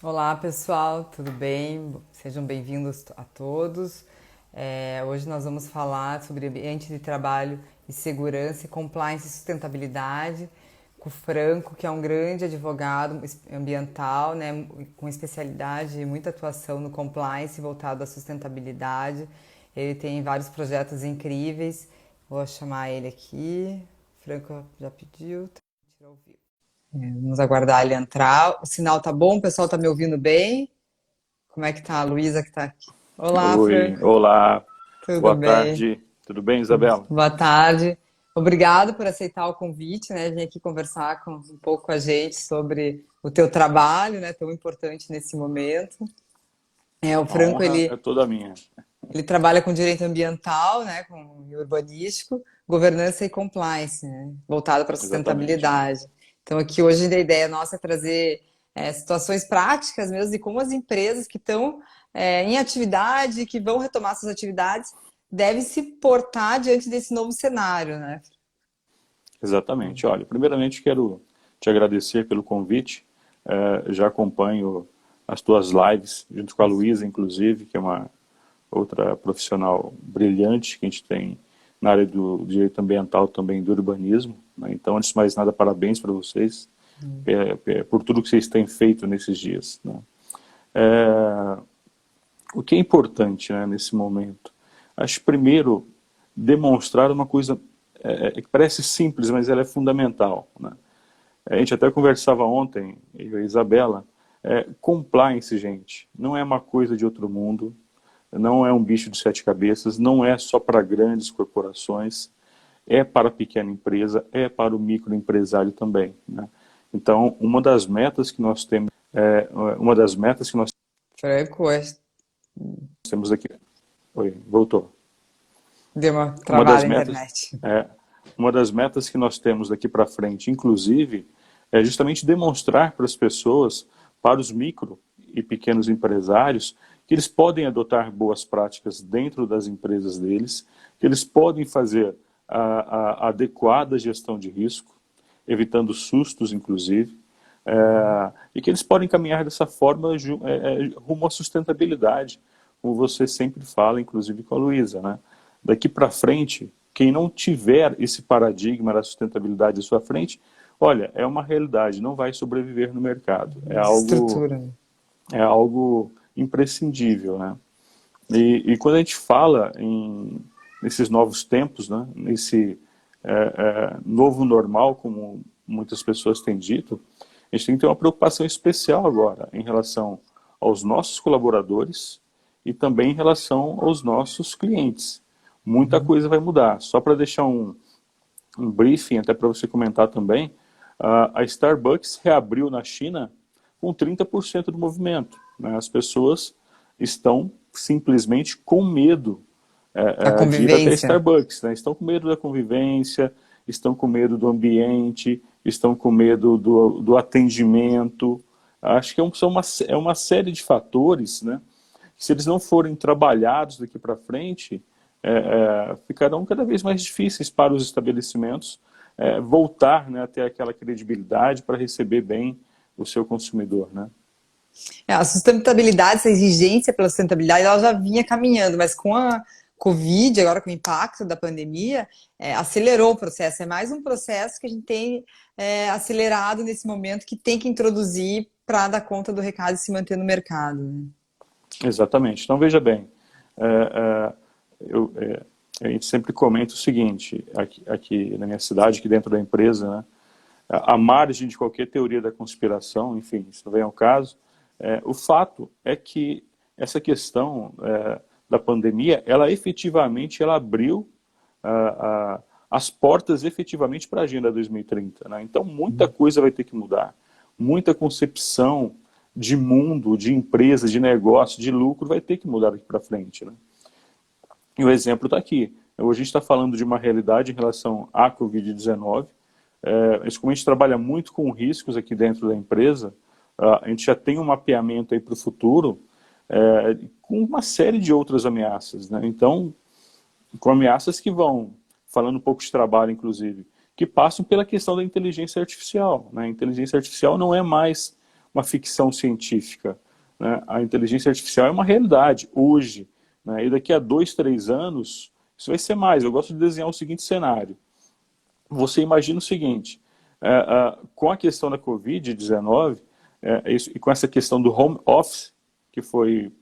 Olá pessoal, tudo bem? Sejam bem-vindos a todos. Hoje nós vamos falar sobre ambiente de trabalho e segurança e compliance e sustentabilidade com o Franco, que é um grande advogado ambiental, né, com especialidade e muita atuação no compliance voltado à sustentabilidade. Ele tem vários projetos incríveis. Vou chamar ele aqui. O Franco já pediu. Tirou o vivo. Vamos aguardar ele entrar. O sinal tá bom? O pessoal tá me ouvindo bem? Como é que tá a Luísa que tá aqui? Olá, Oi, Franco. olá, Tudo boa bem? tarde. Tudo bem, Isabela? Boa tarde. Obrigado por aceitar o convite, né? Vir aqui conversar um pouco com a gente sobre o teu trabalho, né? Tão importante nesse momento. O A Franco, honra é toda minha. ele trabalha com direito ambiental, né? Com e urbanístico, governança e compliance, né? Voltado para a Exatamente. sustentabilidade. Então, aqui hoje a ideia nossa é trazer situações práticas mesmo de como as empresas que estão em atividade, que vão retomar suas atividades, devem se portar diante desse novo cenário, né? Exatamente. Olha, primeiramente quero te agradecer pelo convite. Já acompanho as tuas lives, junto com a Luísa, inclusive, que é uma outra profissional brilhante que a gente tem na área do direito ambiental também do urbanismo, né? Então, antes de mais nada, parabéns para vocês por tudo que vocês têm feito nesses dias, né? É, o que é importante, né, nesse momento? Acho primeiro demonstrar uma coisa que parece simples, mas ela é fundamental, né? A gente até conversava ontem, eu e a Isabela, compliance, gente, não é uma coisa de outro mundo, não é um bicho de sete cabeças, não é só para grandes corporações, é para a pequena empresa, é para o microempresário também, né? Então, uma das metas que nós Franco, temos aqui, oi, voltou. deu uma Uma travada das na metas, internet. é, uma das metas que nós temos daqui para frente, inclusive, é justamente demonstrar para as pessoas, para os micro e pequenos empresários, que eles podem adotar boas práticas dentro das empresas deles, que eles podem fazer a adequada gestão de risco, evitando sustos, inclusive, e que eles podem caminhar dessa forma rumo à sustentabilidade, como você sempre fala, inclusive com a Luísa, né? Daqui para frente, quem não tiver esse paradigma da sustentabilidade à sua frente, olha, é uma realidade, não vai sobreviver no mercado. Estrutura, né? É algo imprescindível, né? E quando a gente fala nesses novos tempos, né? Nesse novo normal, como muitas pessoas têm dito, a gente tem que ter uma preocupação especial agora em relação aos nossos colaboradores e também em relação aos nossos clientes. Muita coisa vai mudar. Só para deixar um briefing, até para você comentar também, a Starbucks reabriu na China com 30% do movimento, né? As pessoas estão simplesmente com medo A de ir até convivência. Starbucks, né? Estão com medo da convivência, estão com medo do ambiente, estão com medo do atendimento. Acho que é uma série de fatores, né? Que se eles não forem trabalhados daqui para frente, ficarão cada vez mais difíceis para os estabelecimentos voltar, né, a ter aquela credibilidade para receber bem o seu consumidor, né? A sustentabilidade, essa exigência pela sustentabilidade, ela já vinha caminhando, mas com a Covid, agora com o impacto da pandemia, acelerou o processo. É mais um processo que a gente tem acelerado nesse momento, que tem que introduzir para dar conta do recado e se manter no mercado, né? Exatamente. Então, veja bem, é, é, a gente sempre comenta o seguinte, aqui na minha cidade, aqui dentro da empresa, né, à margem de qualquer teoria da conspiração, enfim, isso não vem ao caso, o fato é que essa questão da pandemia, ela efetivamente ela abriu as portas efetivamente para a Agenda 2030. Né? Então, muita coisa vai ter que mudar. Muita concepção de mundo, de empresa, de negócio, de lucro vai ter que mudar daqui para frente. Né? E o exemplo está aqui. Hoje a gente está falando de uma realidade em relação à Covid-19. Como a gente trabalha muito com riscos aqui dentro da empresa, a gente já tem um mapeamento aí para o futuro com uma série de outras ameaças. Né? Então, com ameaças que vão, falando um pouco de trabalho inclusive, que passam pela questão da inteligência artificial. Né? A inteligência artificial não é mais uma ficção científica, né? A inteligência artificial é uma realidade hoje, né? E daqui a 2, 3 anos, isso vai ser mais. Eu gosto de desenhar o seguinte cenário. Você imagina o seguinte, com a questão da Covid-19, e com essa questão do home office, que foi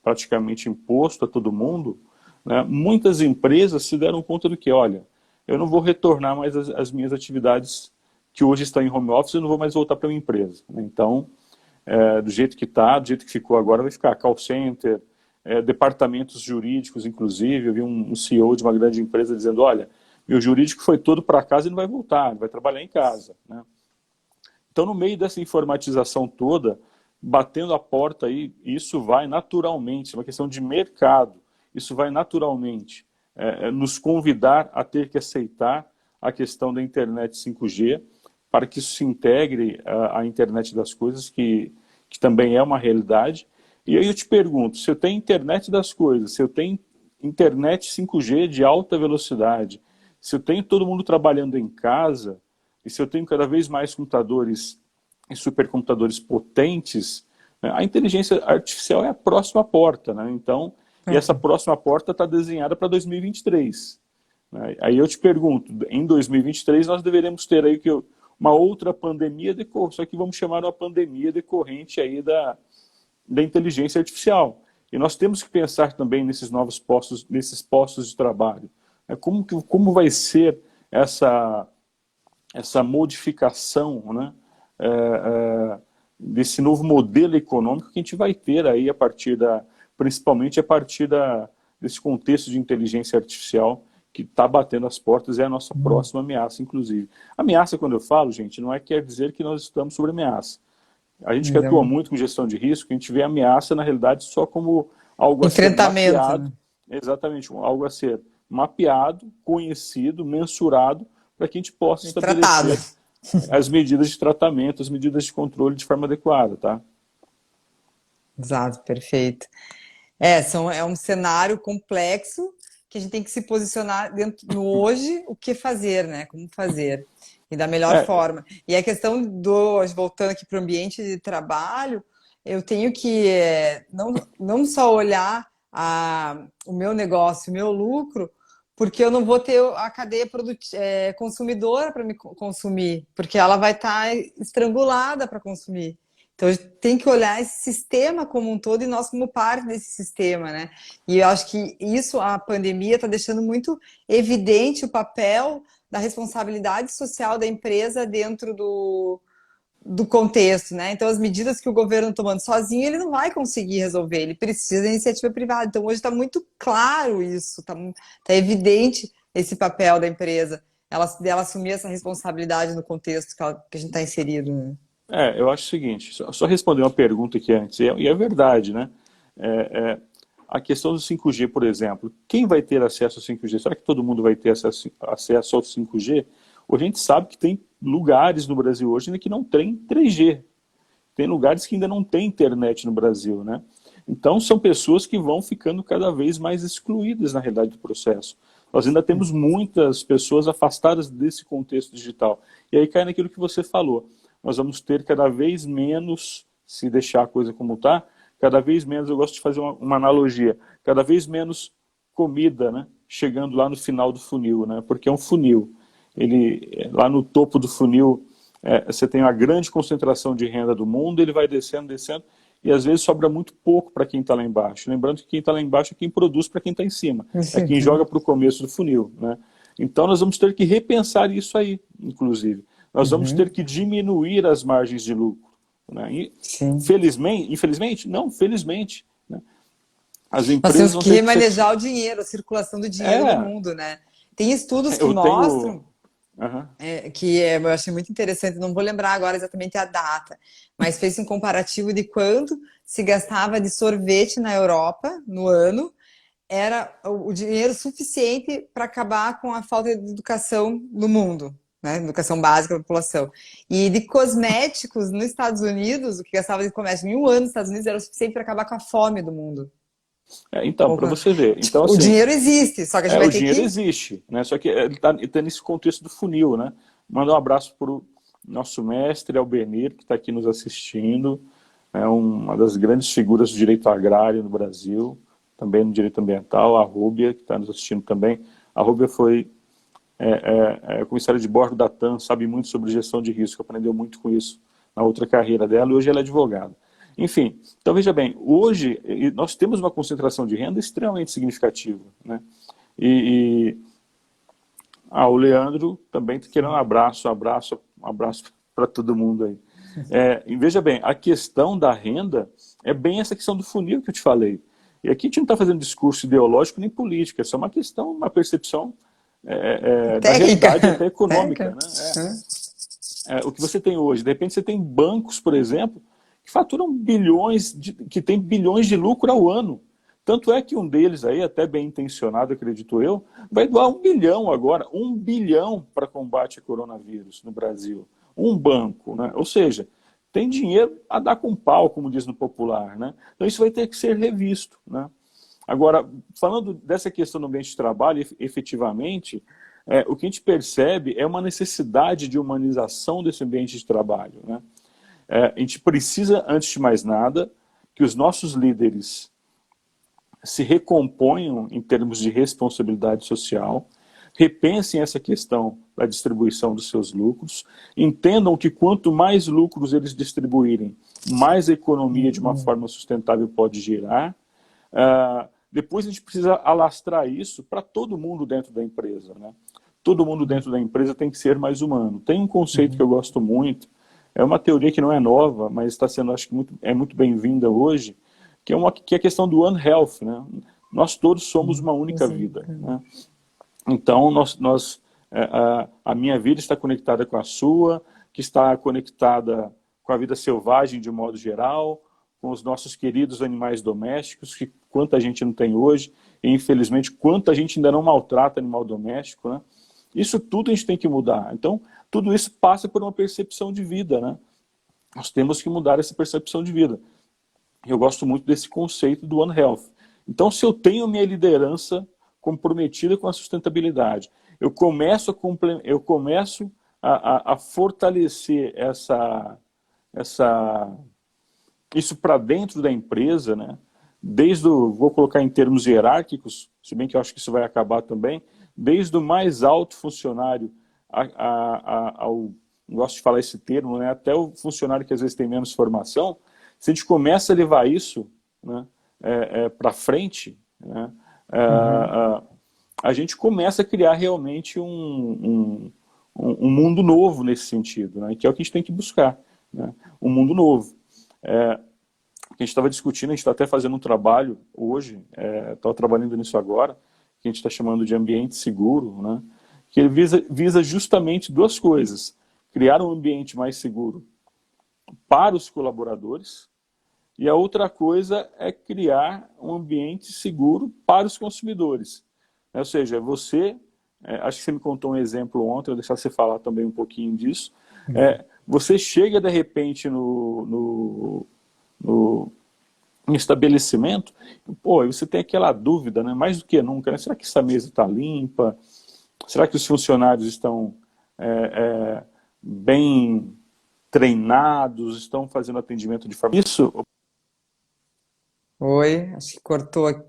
praticamente imposto a todo mundo, né, muitas empresas se deram conta do que, olha, eu não vou retornar mais as minhas atividades que hoje estão em home office, eu não vou mais voltar para a minha empresa. Então, do jeito que está, do jeito que ficou agora, vai ficar call center, departamentos jurídicos, inclusive. Eu vi um CEO de uma grande empresa dizendo, olha, meu jurídico foi todo para casa e não vai voltar, ele vai trabalhar em casa, né? Então, no meio dessa informatização toda, batendo a porta aí, isso vai naturalmente, é uma questão de mercado, isso vai naturalmente nos convidar a ter que aceitar a questão da internet 5G, para que isso se integre à internet das coisas, que também é uma realidade. E aí eu te pergunto, se eu tenho internet das coisas, se eu tenho internet 5G de alta velocidade, se eu tenho todo mundo trabalhando em casa, e se eu tenho cada vez mais computadores e supercomputadores potentes, né, a inteligência artificial é a próxima porta, né? Então, e essa próxima porta está desenhada para 2023. Né? Aí eu te pergunto, em 2023 nós deveremos ter aí uma outra pandemia, só que vamos chamar uma pandemia decorrente aí da inteligência artificial. E nós temos que pensar também nesses novos postos, nesses postos de trabalho. Como vai ser essa modificação, né, desse novo modelo econômico que a gente vai ter aí principalmente a partir desse contexto de inteligência artificial que está batendo as portas, é a nossa próxima ameaça, inclusive. Ameaça, quando eu falo, gente, não quer dizer que nós estamos sob ameaça. A gente que atua muito com gestão de risco, a gente vê a ameaça, na realidade, só como algo a ser mapeado. Né? Exatamente, algo a ser mapeado, conhecido, mensurado, para que a gente possa estabelecer as medidas de tratamento, as medidas de controle de forma adequada, tá? Exato, perfeito. É um cenário complexo que a gente tem que se posicionar dentro do hoje, o que fazer, né? Como fazer. E da melhor forma. E a questão voltando aqui para o ambiente de trabalho, eu tenho que não só olhar o meu negócio, o meu lucro, porque eu não vou ter a cadeia consumidora para me consumir, porque ela vai estar estrangulada para consumir. Então, a gente tem que olhar esse sistema como um todo e nós como parte desse sistema, né? E eu acho que a pandemia está deixando muito evidente o papel da responsabilidade social da empresa dentro do contexto, né? Então, as medidas que o governo tomando sozinho, ele não vai conseguir resolver, ele precisa da iniciativa privada. Então, hoje está muito claro isso, está evidente esse papel da empresa, dela assumir essa responsabilidade no contexto que a gente está inserido, né? Eu acho o seguinte, só responder uma pergunta aqui antes, e é verdade, né? A questão do 5G, por exemplo, quem vai ter acesso ao 5G? Será que todo mundo vai ter acesso ao 5G? Hoje a gente sabe que tem lugares no Brasil hoje que não tem 3G. Tem lugares que ainda não tem internet no Brasil, né? Então são pessoas que vão ficando cada vez mais excluídas na realidade do processo. Nós ainda temos muitas pessoas afastadas desse contexto digital. E aí cai naquilo que você falou. Nós vamos ter cada vez menos, se deixar a coisa como está, cada vez menos, eu gosto de fazer uma analogia, cada vez menos comida, né, chegando lá no final do funil, né, porque é um funil. Lá no topo do funil, você tem uma grande concentração de renda do mundo, ele vai descendo, descendo, e às vezes sobra muito pouco para quem está lá embaixo. Lembrando que quem está lá embaixo é quem produz para quem está em cima, é quem joga para o começo do funil, né. Então nós vamos ter que repensar isso aí, inclusive. Nós vamos ter que diminuir as margens de lucro. Né? E, infelizmente? Não, felizmente. Né? As empresas nós temos que remanejar o dinheiro, a circulação do dinheiro no mundo. Né? Tem estudos que mostram, eu achei muito interessante, não vou lembrar agora exatamente a data, mas fez um comparativo de quanto se gastava de sorvete na Europa no ano, era o dinheiro suficiente para acabar com a falta de educação no mundo. Né, educação básica da população. E de cosméticos nos Estados Unidos, o que gastava de comércio em um ano nos Estados Unidos era o suficiente para acabar com a fome do mundo. Então, para você ver. Então, assim, o dinheiro existe, só que a gente vai ter que... O dinheiro existe, né? Só que ele está nesse contexto do funil, né? Manda um abraço para o Nosso mestre Albenir, que está aqui nos assistindo, é uma das grandes figuras do direito agrário no Brasil, também no direito ambiental, a Rúbia, que está nos assistindo também. A Rúbia foi comissária de bordo da TAM, sabe muito sobre gestão de risco, aprendeu muito com isso na outra carreira dela, e hoje ela é advogada. Enfim, então veja bem, hoje nós temos uma concentração de renda extremamente significativa, né? O Leandro também está querendo um abraço para todo mundo aí. E veja bem, a questão da renda é bem essa questão do funil que eu te falei. E aqui a gente não está fazendo discurso ideológico nem político, é só uma questão, uma percepção da realidade até econômica. Né? O que você tem hoje, de repente você tem bancos, por exemplo, que faturam bilhões, que tem bilhões de lucro ao ano. Tanto é que um deles aí, até bem intencionado, acredito eu, vai doar 1 bilhão agora, 1 bilhão para combate ao coronavírus no Brasil. Um banco, né? Ou seja, tem dinheiro a dar com pau, como diz no popular, né? Então isso vai ter que ser revisto, né? Agora, falando dessa questão do ambiente de trabalho, efetivamente, o que a gente percebe é uma necessidade de humanização desse ambiente de trabalho, né? A gente precisa, antes de mais nada, que os nossos líderes se recomponham em termos de responsabilidade social, repensem essa questão da distribuição dos seus lucros, entendam que quanto mais lucros eles distribuírem, mais a economia de uma forma sustentável pode girar. Depois a gente precisa alastrar isso para todo mundo dentro da empresa, né? Todo mundo dentro da empresa tem que ser mais humano. Tem um conceito que eu gosto muito, é uma teoria que não é nova, mas está sendo, acho que muito bem-vinda hoje, que é a questão do One Health, né? Nós todos somos uma única vida, né? Então, a minha vida está conectada com a sua, que está conectada com a vida selvagem de um modo geral, com os nossos queridos animais domésticos, que quanta gente não tem hoje, e infelizmente quanta gente ainda não maltrata animal doméstico, né? Isso tudo a gente tem que mudar. Então, tudo isso passa por uma percepção de vida, né? Nós temos que mudar essa percepção de vida. Eu gosto muito desse conceito do One Health. Então, se eu tenho minha liderança comprometida com a sustentabilidade, eu começo a fortalecer isso para dentro da empresa, né? Vou colocar em termos hierárquicos, se bem que eu acho que isso vai acabar também, desde o mais alto funcionário ao, gosto de falar esse termo, né? Até o funcionário que às vezes tem menos formação. Se a gente começa a levar isso, né, para frente, né, a gente começa a criar realmente um mundo novo nesse sentido, né, que é o que a gente tem que buscar, né, um mundo novo. A gente estava discutindo, a gente está até fazendo um trabalho hoje, estava trabalhando nisso agora, que a gente está chamando de ambiente seguro, né, que ele visa justamente duas coisas: criar um ambiente mais seguro para os colaboradores, e a outra coisa é criar um ambiente seguro para os consumidores. Ou seja, acho que você me contou um exemplo ontem, eu vou deixar você falar também um pouquinho disso. Você chega de repente no estabelecimento, pô, você tem aquela dúvida, né? Mais do que nunca, né? Será que essa mesa está limpa? Será que os funcionários estão bem treinados, estão fazendo atendimento de forma... Isso Oi, acho que cortou aqui.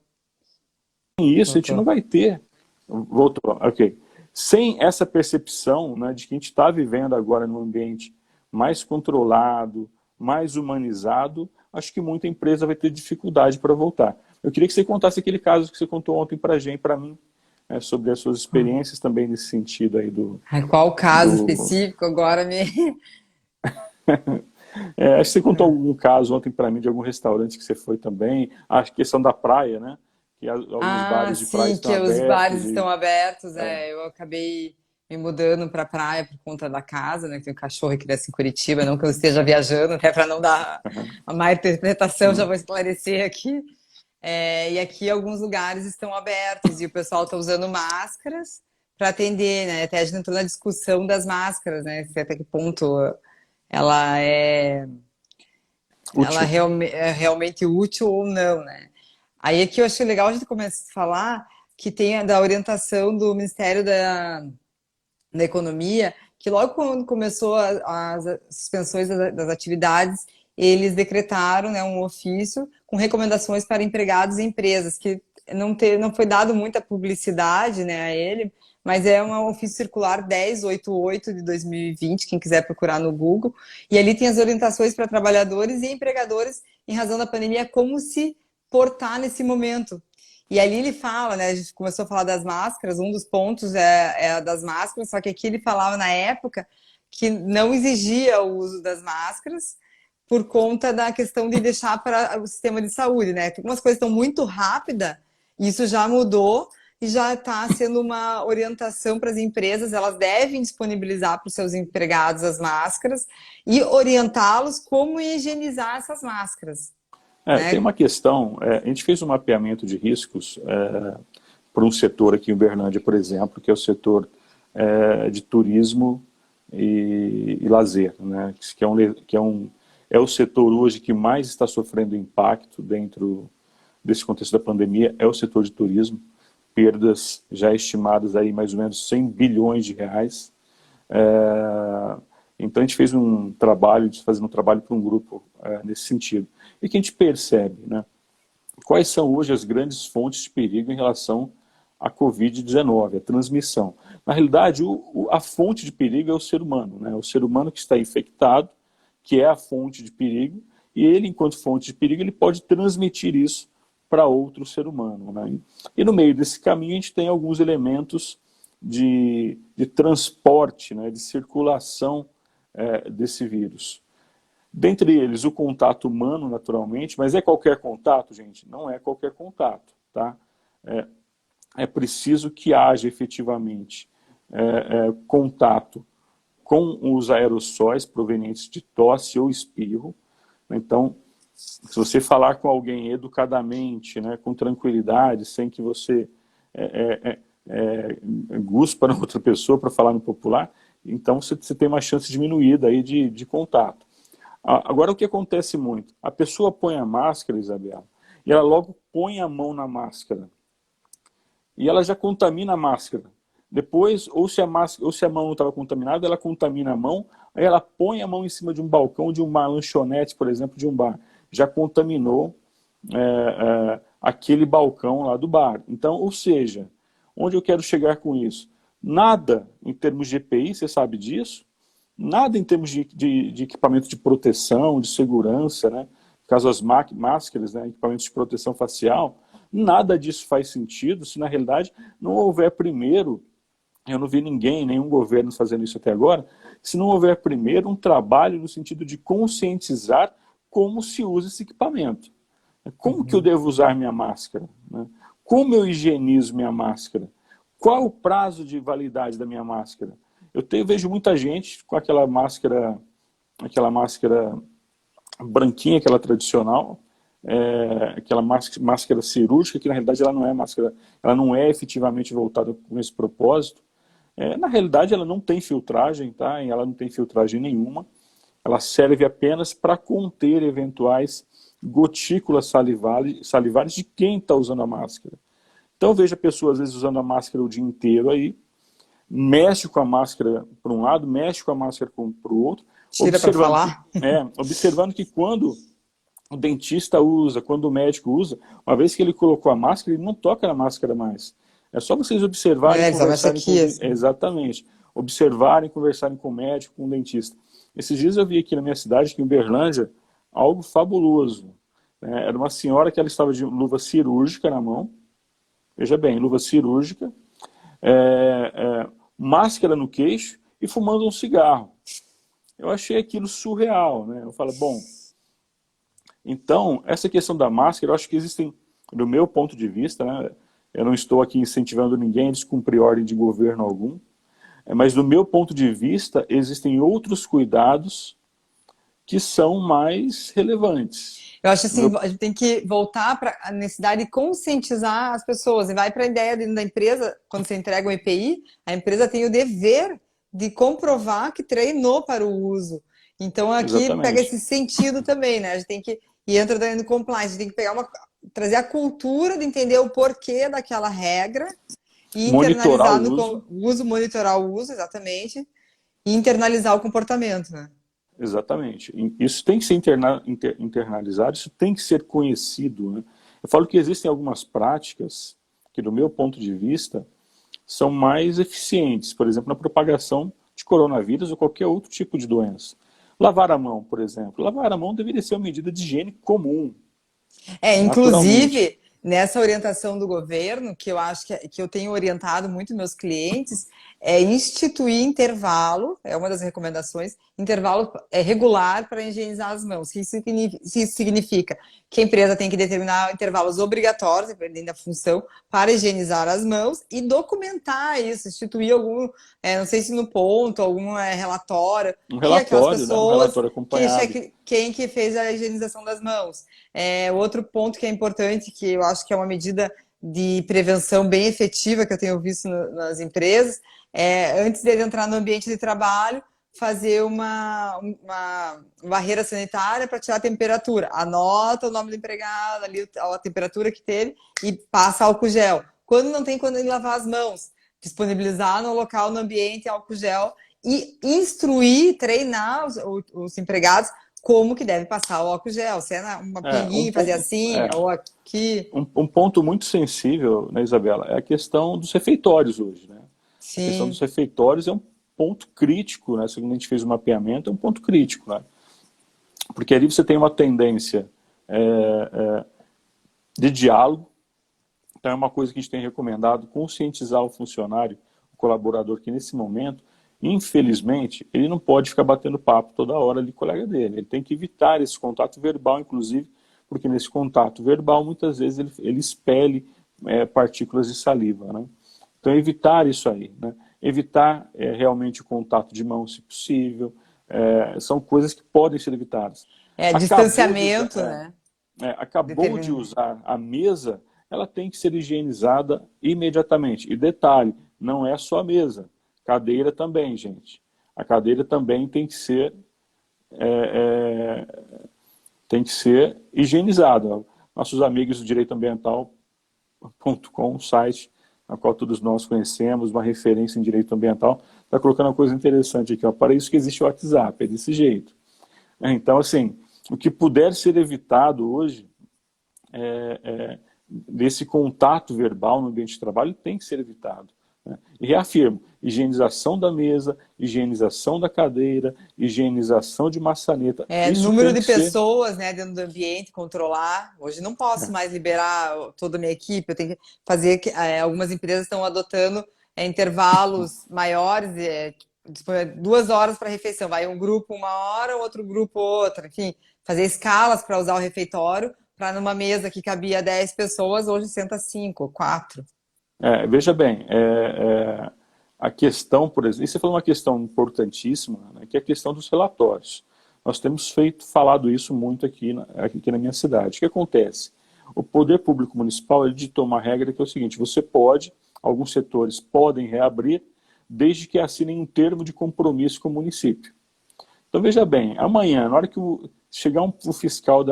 a gente não vai ter. Voltou, ok. Sem essa percepção, né, de que a gente está vivendo agora num ambiente mais controlado, mais humanizado, acho que muita empresa vai ter dificuldade para voltar. Eu queria que você contasse aquele caso que você contou ontem para mim, né, sobre as suas experiências também nesse sentido aí Qual caso específico agora me... acho que você contou algum caso ontem para mim de algum restaurante que você foi também, a questão da praia, né? Que alguns bares de praia estão abertos. Os bares estão abertos. Eu acabei me mudando para a praia por conta da casa, né? Que tem um cachorro que cresce em Curitiba, não que eu esteja viajando, até para não dar a má interpretação, já vou esclarecer aqui. E aqui alguns lugares estão abertos e o pessoal está usando máscaras para atender, né? Até a gente entrou na discussão das máscaras, né? Até que ponto ela é realmente útil ou não, né? Aí aqui eu achei legal a gente começar a falar que tem da orientação do Ministério da Economia, que logo quando começou as suspensões das atividades, eles decretaram, né, um ofício com recomendações para empregados e empresas, que não foi dado muita publicidade, né, a ele, mas é um ofício circular 1088 de 2020, quem quiser procurar no Google, e ali tem as orientações para trabalhadores e empregadores em razão da pandemia, como se portar nesse momento. E ali ele fala, né, a gente começou a falar das máscaras, um dos pontos é a das máscaras, só que aqui ele falava na época que não exigia o uso das máscaras por conta da questão de deixar para o sistema de saúde, né? Algumas coisas estão muito rápidas, isso já mudou e já está sendo uma orientação para as empresas, elas devem disponibilizar para os seus empregados as máscaras e orientá-los como higienizar essas máscaras. Tem uma questão, a gente fez um mapeamento de riscos para um setor aqui em Uberlândia, por exemplo, que é o setor de turismo e lazer, né? É o setor hoje que mais está sofrendo impacto dentro desse contexto da pandemia, é o setor de turismo, perdas já estimadas aí mais ou menos 100 bilhões de reais. Então a gente fez fazendo um trabalho para um grupo nesse sentido. E que a gente percebe, né? Quais são hoje as grandes fontes de perigo em relação à Covid-19, a transmissão. Na realidade, a fonte de perigo é o ser humano, né? O ser humano que está infectado, que é a fonte de perigo, e ele, enquanto fonte de perigo, ele pode transmitir isso para outro ser humano, né? E no meio desse caminho a gente tem alguns elementos de transporte, né? De circulação desse vírus. Dentre eles, o contato humano, naturalmente, mas é qualquer contato, gente? Não é qualquer contato, tá? É preciso que haja efetivamente contato com os aerossóis provenientes de tosse ou espirro. Então, se você falar com alguém educadamente, né, com tranquilidade, sem que você guspa na outra pessoa, para falar no popular, então você tem uma chance diminuída aí de contato. Agora, o que acontece muito? A pessoa põe a máscara, Isabela, e ela logo põe a mão na máscara. E ela já contamina a máscara. Depois, ou se a mão não estava contaminada, ela contamina a mão, aí ela põe a mão em cima de um balcão, de uma lanchonete, por exemplo, de um bar. Já contaminou aquele balcão lá do bar. Então, ou seja, onde eu quero chegar com isso? Nada em termos de EPI, você sabe disso, nada em termos de equipamento de proteção, de segurança, né? No caso as máscaras, né? Equipamentos de proteção facial, nada disso faz sentido se na realidade não houver primeiro, eu não vi ninguém, nenhum governo fazendo isso até agora, se não houver primeiro um trabalho no sentido de conscientizar como se usa esse equipamento. Como que eu devo usar minha máscara? Né? Como eu higienizo minha máscara? Qual o prazo de validade da minha máscara? Eu vejo muita gente com aquela máscara branquinha, aquela tradicional, aquela máscara cirúrgica, que na realidade ela não é máscara, ela não é efetivamente voltada com esse propósito. Na realidade ela não tem filtragem, tá? Ela não tem filtragem nenhuma. Ela serve apenas para conter eventuais gotículas salivares de quem está usando a máscara. Então veja a pessoa às vezes usando a máscara o dia inteiro aí, mexe com a máscara para um lado, mexe com a máscara para o outro, tira para falar. Observando que quando o dentista usa, quando o médico usa, uma vez que ele colocou a máscara, ele não toca na máscara mais. É só vocês observarem e conversarem exatamente. Observarem, conversarem com o médico, com o dentista. Esses dias eu vi aqui na minha cidade, aqui em Uberlândia, algo fabuloso. Era uma senhora que ela estava de luva cirúrgica na mão. Veja bem, luva cirúrgica, máscara no queixo e fumando um cigarro. Eu achei aquilo surreal, né? Eu falo, bom, então, essa questão da máscara, eu acho que existem, do meu ponto de vista, né? Eu não estou aqui incentivando ninguém a descumprir ordem de governo algum, mas do meu ponto de vista, existem outros cuidados que são mais relevantes. Eu acho assim, a gente tem que voltar para a necessidade de conscientizar as pessoas. E vai para a ideia dentro da empresa, quando você entrega um EPI, a empresa tem o dever de comprovar que treinou para o uso. Então aqui Exatamente. Pega esse sentido também, né? A gente tem que, e entra dentro do compliance, a gente tem que pegar trazer a cultura de entender o porquê daquela regra e internalizar no uso, monitorar o uso, exatamente. E internalizar o comportamento, né? Exatamente. Isso tem que ser internalizado, isso tem que ser conhecido, né? Eu falo que existem algumas práticas que, do meu ponto de vista, são mais eficientes, por exemplo, na propagação de coronavírus ou qualquer outro tipo de doença. Lavar a mão, por exemplo. Lavar a mão deveria ser uma medida de higiene comum, naturalmente. Inclusive, nessa orientação do governo, que eu acho que eu tenho orientado muito meus clientes, é instituir intervalo, é uma das recomendações, intervalo regular para higienizar as mãos. Isso significa que a empresa tem que determinar intervalos obrigatórios, dependendo da função, para higienizar as mãos e documentar isso, instituir algum, não sei se no ponto, algum relatório, Um e aquelas relatório, né? Um pessoas relatório acompanhado. quem que fez a higienização das mãos. Outro ponto que é importante, que eu acho que é uma medida de prevenção bem efetiva que eu tenho visto nas empresas, antes dele entrar no ambiente de trabalho, fazer uma barreira sanitária para tirar a temperatura. Anota o nome do empregado, ali a temperatura que teve e passa álcool gel. Quando não tem, quando ele lavar as mãos, disponibilizar no local, no ambiente, álcool gel e instruir, treinar os empregados como que deve passar o álcool gel. Se é uma pinguinha, fazer assim, ou aqui. Um ponto muito sensível, né, Isabela, é a questão dos refeitórios hoje, né? A questão dos Sim. refeitórios é um ponto crítico, né? Segundo a gente fez o mapeamento, é um ponto crítico, né? Porque ali você tem uma tendência de diálogo. Então é uma coisa que a gente tem recomendado, conscientizar o funcionário, o colaborador, que nesse momento, infelizmente, ele não pode ficar batendo papo toda hora ali com o colega dele. Ele tem que evitar esse contato verbal, inclusive, porque nesse contato verbal, muitas vezes, ele expele partículas de saliva, né? Então, evitar isso aí, né? Evitar realmente o contato de mão, se possível, são coisas que podem ser evitadas. Acabou de usar, Distanciamento, né? acabou de Determina. usar a mesa, ela tem que ser higienizada imediatamente. E detalhe, não é só a mesa, cadeira também, gente. A cadeira também é, tem que ser higienizada. Nossos amigos do Direito Ambiental.com, um site na qual todos nós conhecemos, uma referência em direito ambiental, está colocando uma coisa interessante aqui. Ó. Para isso que existe o WhatsApp, é desse jeito. Então, assim, o que puder ser evitado hoje desse contato verbal no ambiente de trabalho tem que ser evitado. Né? E reafirmo, higienização da mesa, higienização da cadeira, higienização de maçaneta, isso Número tem de que ser... pessoas, né, dentro do ambiente, controlar. Hoje não posso mais liberar toda a minha equipe, eu tenho que fazer que algumas empresas estão adotando intervalos maiores, 2 horas para refeição. Vai um grupo 1 hora, outro grupo outra. Enfim, fazer escalas para usar o refeitório, para numa mesa que cabia 10 pessoas, hoje senta 5, 4. veja bem, a questão, por exemplo, e você falou uma questão importantíssima, né, que é a questão dos relatórios. Nós temos falado isso muito aqui na minha cidade. O que acontece? O poder público municipal ele ditou uma regra que é o seguinte: alguns setores podem reabrir, desde que assinem um termo de compromisso com o município. Então veja bem, amanhã, na hora que chegar o fiscal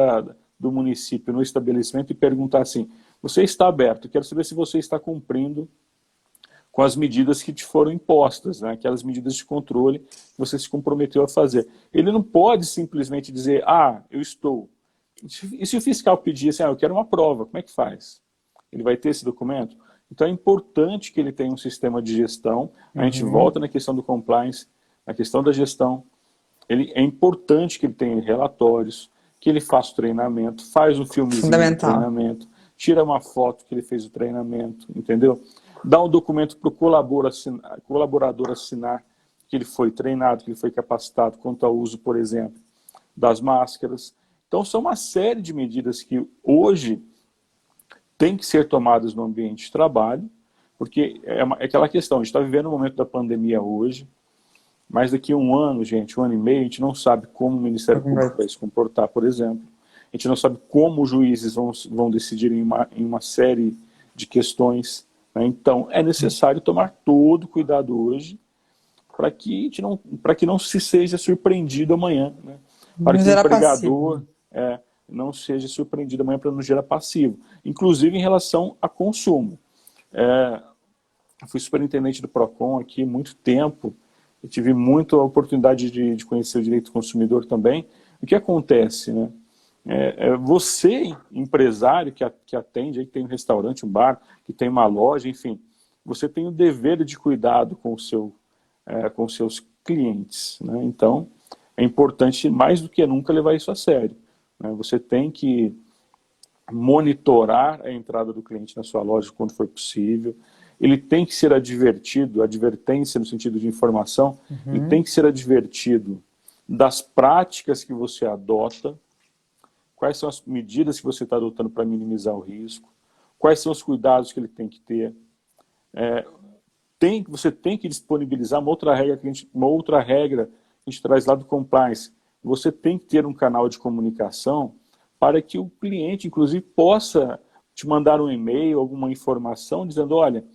do município no estabelecimento e perguntar assim: você está aberto, quero saber se você está cumprindo com as medidas que te foram impostas, né? Aquelas medidas de controle que você se comprometeu a fazer. Ele não pode simplesmente dizer, eu estou. E se o fiscal pedir assim, eu quero uma prova, como é que faz? Ele vai ter esse documento? Então é importante que ele tenha um sistema de gestão. A gente volta na questão do compliance, na questão da gestão. É importante que ele tenha relatórios, que ele faça o treinamento, faz um filmezinho do Fundamental. treinamento, tira uma foto que ele fez o treinamento, entendeu? Dá um documento para o colaborador assinar que ele foi treinado, que ele foi capacitado quanto ao uso, por exemplo, das máscaras. Então, são uma série de medidas que hoje tem que ser tomadas no ambiente de trabalho, porque é aquela questão, a gente está vivendo o momento da pandemia hoje, mas daqui a um ano, gente, 1 ano e meio, a gente não sabe como o Ministério Público vai se comportar, por exemplo. A gente não sabe como os juízes vão decidir em uma série de questões. Né? Então, é necessário tomar todo cuidado hoje para que não se seja surpreendido amanhã. Né? Para Não que o gerar passivo. empregador não seja surpreendido amanhã para não gerar passivo. Inclusive em relação a consumo. Eu fui superintendente do PROCON aqui há muito tempo, eu tive muito a oportunidade de conhecer o direito do consumidor também. O que acontece, né? Você, empresário que atende, que tem um restaurante, um bar, que tem uma loja, enfim, você tem o dever de cuidado com os seus clientes, né? Então, é importante mais do que nunca levar isso a sério, né? Você tem que monitorar a entrada do cliente na sua loja quando for possível. Ele tem que ser advertido, advertência no sentido de informação, ele tem que ser advertido das práticas que você adota, quais são as medidas que você está adotando para minimizar o risco, quais são os cuidados que ele tem que ter. Você tem que disponibilizar uma outra regra que a gente traz lá do compliance. Você tem que ter um canal de comunicação para que o cliente, inclusive, possa te mandar um e-mail, alguma informação, dizendo, olha,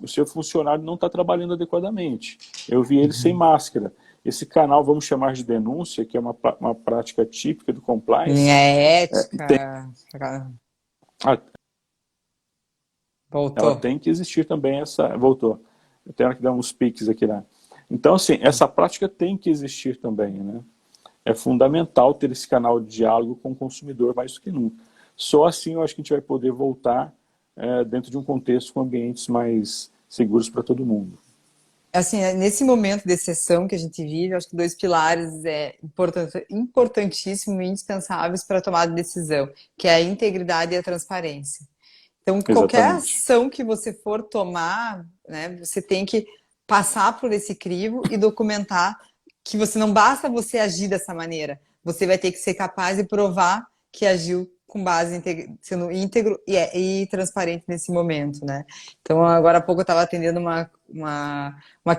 o seu funcionário não está trabalhando adequadamente. Eu vi ele sem máscara. Esse canal, vamos chamar de denúncia, que é uma prática típica do compliance. Linha ética. Ela Voltou. tem que existir também essa... Voltou. Eu tenho que dar uns piques aqui, né? Então, assim, essa prática tem que existir também, né? É fundamental ter esse canal de diálogo com o consumidor mais do que nunca. Só assim eu acho que a gente vai poder voltar dentro de um contexto com ambientes mais seguros para todo mundo. Assim, nesse momento de exceção que a gente vive, acho que dois pilares importantíssimos e indispensáveis para a tomada de decisão, que é a integridade e a transparência. Então, qualquer Exatamente. ação que você for tomar, né, você tem que passar por esse crivo e documentar que você não basta você agir dessa maneira, você vai ter que ser capaz de provar que agiu com base sendo íntegro e transparente nesse momento, né? Então, agora há pouco eu estava atendendo uma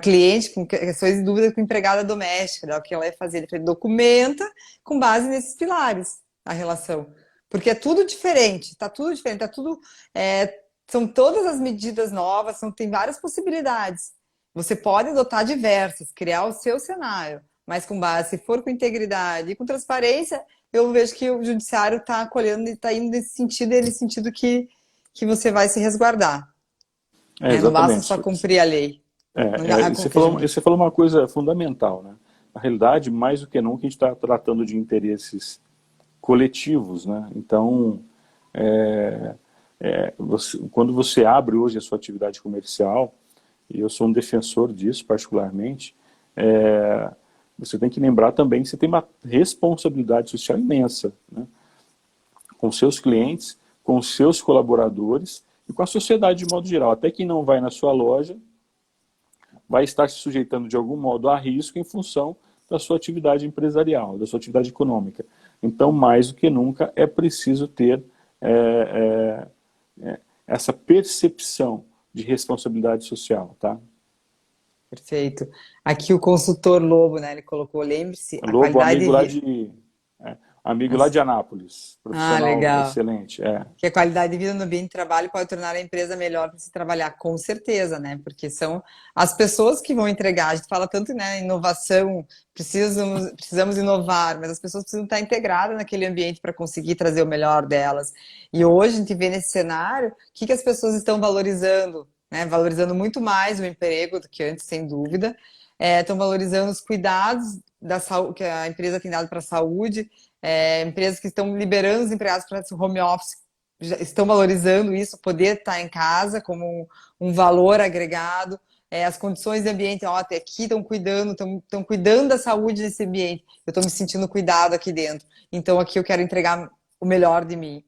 cliente com questões de dúvida com empregada doméstica, né, o que ela ia fazer. Ele falou, documenta com base nesses pilares a relação. Porque é tudo diferente, tá tudo diferente, tá tudo. São todas as medidas novas, tem várias possibilidades. Você pode adotar diversas, criar o seu cenário, mas com base, se for com integridade e com transparência, eu vejo que o judiciário está acolhendo e está indo nesse sentido que você vai se resguardar. Né? Não basta só Exatamente. cumprir a lei. Você falou uma coisa fundamental, né? Na realidade, mais do que nunca, a gente está tratando de interesses coletivos, né? Então, quando você abre hoje a sua atividade comercial, e eu sou um defensor disso particularmente, você tem que lembrar também que você tem uma responsabilidade social imensa, né? Com seus clientes, com seus colaboradores e com a sociedade de modo geral. Até quem não vai na sua loja vai estar se sujeitando de algum modo a risco em função da sua atividade empresarial, da sua atividade econômica. Então, mais do que nunca, é preciso ter essa percepção de responsabilidade social, tá? Perfeito. Aqui o consultor Lobo, né? Ele colocou, lembre-se, a Lobo, qualidade de vida. amigo lá de Anápolis, profissional Legal. excelente. Que a qualidade de vida no ambiente de trabalho pode tornar a empresa melhor para se trabalhar, com certeza, né? Porque são as pessoas que vão entregar. A gente fala tanto, né, inovação, precisamos inovar, mas as pessoas precisam estar integradas naquele ambiente para conseguir trazer o melhor delas. E hoje a gente vê nesse cenário o que as pessoas estão valorizando, né? Valorizando muito mais o emprego do que antes, sem dúvida. Estão valorizando os cuidados da saúde, que a empresa tem dado para a saúde. Empresas que estão liberando os empregados para home office já estão valorizando isso, poder estar em casa como um valor agregado. As condições de ambiente, até aqui estão cuidando da saúde desse ambiente. Eu estou me sentindo cuidado aqui dentro. Então aqui eu quero entregar o melhor de mim.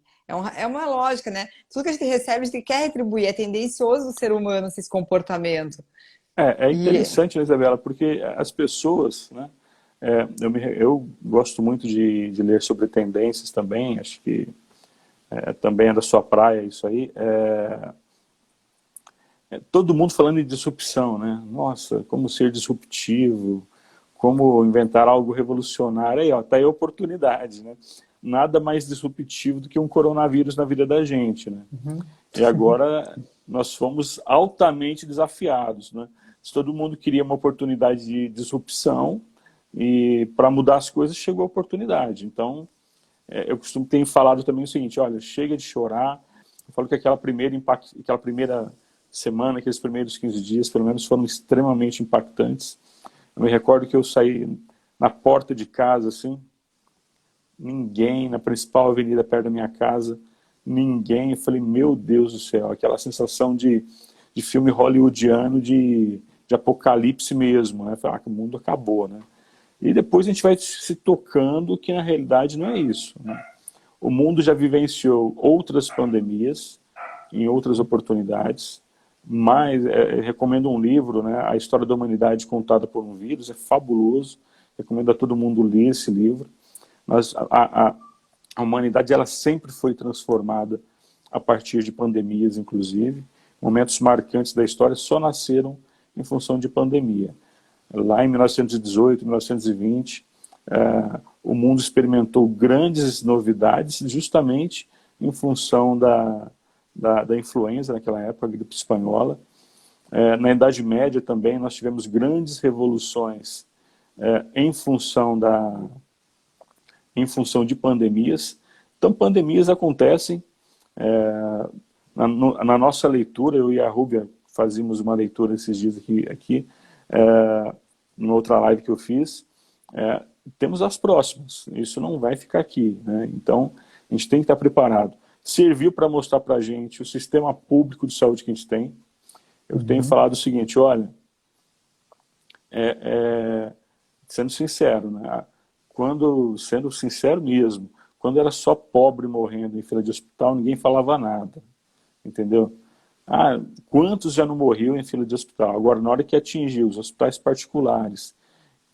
É uma lógica, né? Tudo que a gente recebe, a gente quer retribuir. É tendencioso do ser humano esse comportamento. É interessante, né, Isabela, porque as pessoas, né, eu gosto muito de ler sobre tendências também, acho que também é da sua praia isso aí. Todo mundo falando em disrupção, né? Nossa, como ser disruptivo, como inventar algo revolucionário. Aí, ó, tá aí a oportunidade, né? Nada mais disruptivo do que um coronavírus na vida da gente, né? E agora nós fomos altamente desafiados, né? Se todo mundo queria uma oportunidade de disrupção, e para mudar as coisas chegou a oportunidade. Então, eu costumo ter falado também o seguinte, olha, chega de chorar. Eu falo que aquela primeira semana, aqueles primeiros 15 dias, pelo menos, foram extremamente impactantes. Eu me recordo que eu saí na porta de casa, assim, ninguém, na principal avenida perto da minha casa, ninguém. Eu falei, meu Deus do céu, aquela sensação de filme hollywoodiano, de apocalipse mesmo, né? Falei, que o mundo acabou, né? E depois a gente vai se tocando que na realidade não é isso, né? O mundo já vivenciou outras pandemias, em outras oportunidades, mas recomendo um livro, né? A História da Humanidade Contada por um Vírus, é fabuloso, recomendo a todo mundo ler esse livro. Mas a humanidade ela sempre foi transformada a partir de pandemias, inclusive. Momentos marcantes da história só nasceram em função de pandemia. Lá em 1918, 1920, o mundo experimentou grandes novidades justamente em função da influenza naquela época, a gripe espanhola. Na Idade Média também nós tivemos grandes revoluções em função de pandemias. Então, pandemias acontecem. Na nossa leitura, eu e a Rúbia fazíamos uma leitura esses dias aqui numa outra live que eu fiz, temos as próximas. Isso não vai ficar aqui, né? Então, a gente tem que estar preparado. Serviu para mostrar para a gente o sistema público de saúde que a gente tem. Eu tenho falado o seguinte, olha, sendo sincero, né? Sendo sincero mesmo, quando era só pobre morrendo em fila de hospital, ninguém falava nada, entendeu? Quantos já não morriam em fila de hospital? Agora, na hora que atingiu os hospitais particulares,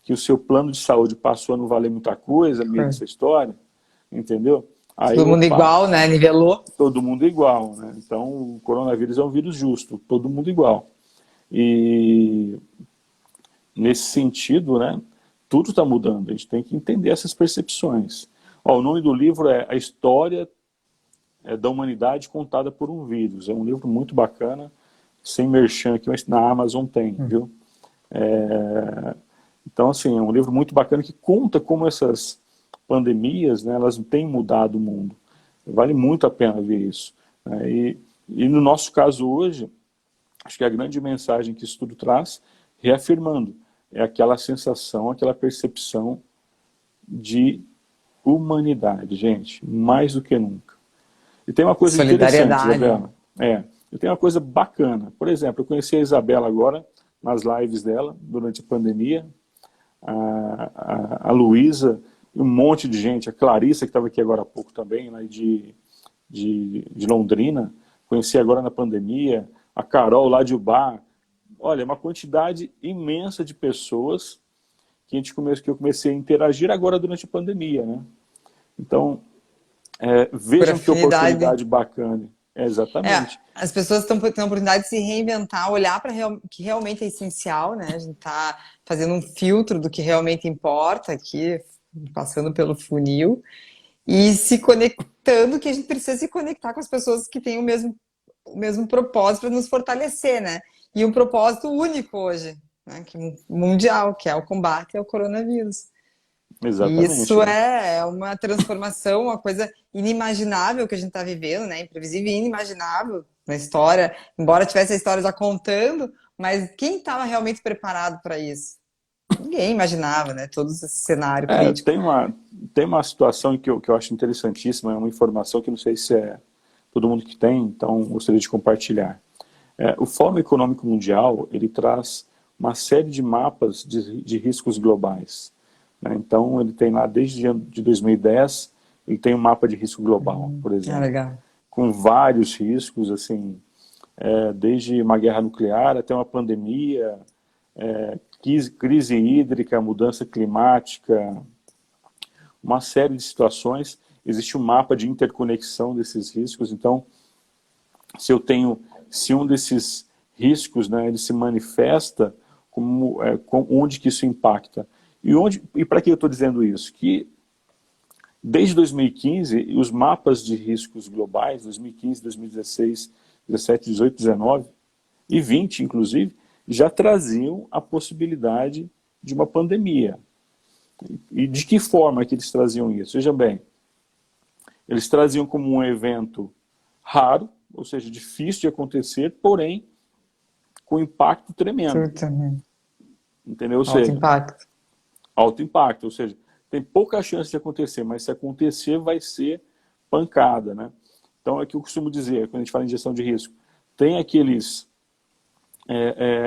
que o seu plano de saúde passou a não valer muita coisa no meio dessa história, entendeu? Aí, Todo mundo igual, né? Nivelou. Todo mundo igual, né? Então, o coronavírus é um vírus justo, todo mundo igual. E nesse sentido, né, tudo está mudando, a gente tem que entender essas percepções. O nome do livro é A História da Humanidade Contada por um Vírus. É um livro muito bacana, sem merchan aqui, mas na Amazon tem, viu? Então, assim, é um livro muito bacana que conta como essas pandemias, né, elas têm mudado o mundo. Vale muito a pena ver isso, né? E no nosso caso hoje, acho que a grande mensagem que isso tudo traz, reafirmando, é aquela sensação, aquela percepção de humanidade, gente, mais do que nunca. E tem uma coisa interessante, Isabela. Eu tenho uma coisa bacana. Por exemplo, eu conheci a Isabela agora, nas lives dela, durante a pandemia, a Luísa, um monte de gente, a Clarissa, que estava aqui agora há pouco também, lá de Londrina, conheci agora na pandemia, a Carol lá de Ubá. Olha, uma quantidade imensa de pessoas que eu comecei a interagir agora durante a pandemia, né? Então, vejam que oportunidade bacana. Exatamente. As pessoas estão tendo a oportunidade de se reinventar, olhar para o que realmente é essencial, né? A gente está fazendo um filtro do que realmente importa aqui, passando pelo funil, e se conectando, que a gente precisa se conectar com as pessoas que têm o mesmo propósito para nos fortalecer, né? E um propósito único hoje, né? Mundial, que é o combate ao coronavírus. Exatamente. Isso é uma transformação, uma coisa inimaginável que a gente está vivendo, né? Imprevisível e inimaginável na história, embora tivesse a história já contando, mas quem estava realmente preparado para isso? Ninguém imaginava, né? Todo esse cenário crítico. Tem uma situação que eu acho interessantíssima, é uma informação que não sei se é todo mundo que tem, então gostaria de compartilhar. O Fórum Econômico Mundial, ele traz uma série de mapas de riscos globais. Então, ele tem lá, desde de 2010, ele tem um mapa de risco global, por exemplo. Legal. Com vários riscos, assim, desde uma guerra nuclear até uma pandemia, crise hídrica, mudança climática, uma série de situações. Existe um mapa de interconexão desses riscos. Então, se um desses riscos, né, ele se manifesta, onde que isso impacta? E para que eu estou dizendo isso? Que desde 2015, os mapas de riscos globais, 2015, 2016, 17, 18, 19 e 20, inclusive, já traziam a possibilidade de uma pandemia. E de que forma que eles traziam isso? Veja bem, eles traziam como um evento raro, ou seja, difícil de acontecer, porém com impacto tremendo. entendeu? Ou Alto seja, impacto. alto impacto, ou seja, tem pouca chance de acontecer, mas se acontecer vai ser pancada, né? Então é o que eu costumo dizer quando a gente fala em gestão de risco. Tem aqueles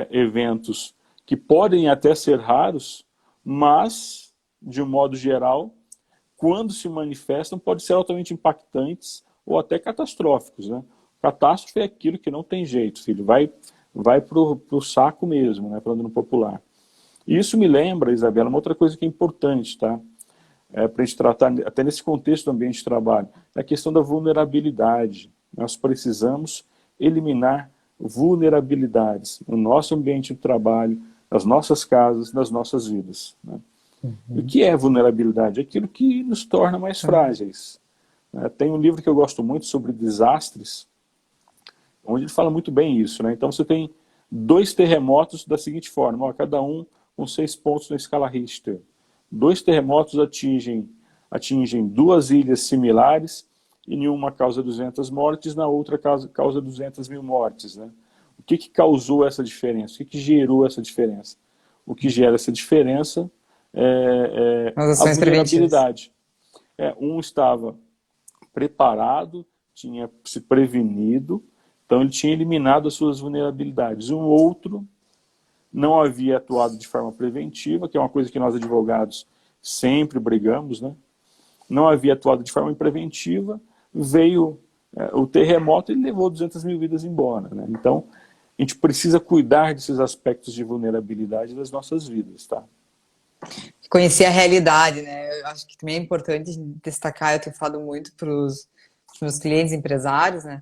eventos que podem até ser raros, mas, de um modo geral, quando se manifestam, podem ser altamente impactantes ou até catastróficos, né? Catástrofe é aquilo que não tem jeito, filho, vai pro saco mesmo, né? Falando no popular. E isso me lembra, Isabela, uma outra coisa que é importante, tá? Para a gente tratar, até nesse contexto do ambiente de trabalho, é a questão da vulnerabilidade. Nós precisamos eliminar vulnerabilidades no nosso ambiente de trabalho, nas nossas casas, nas nossas vidas, né? E o Uhum. que é vulnerabilidade? É aquilo que nos torna mais frágeis, né? Tem um livro que eu gosto muito sobre desastres, onde ele fala muito bem isso, né? Então você tem 2 terremotos da seguinte forma, ó, cada um com 6 pontos na escala Richter. 2 terremotos atingem 2 ilhas similares e em uma causa 200 mortes, na outra causa 200 mil mortes, né? O que causou essa diferença? O que gerou essa diferença? O que gera essa diferença é As a ações preventivas. vulnerabilidade. Um estava preparado, tinha se prevenido, então ele tinha eliminado as suas vulnerabilidades. Um outro não havia atuado de forma preventiva, que é uma coisa que nós advogados sempre brigamos, né? Não havia atuado de forma preventiva, veio o terremoto e levou 200 mil vidas embora, né? Então, a gente precisa cuidar desses aspectos de vulnerabilidade das nossas vidas, tá? Conhecer a realidade, né? Eu acho que também é importante destacar, eu tenho falado muito para os meus clientes empresários, né?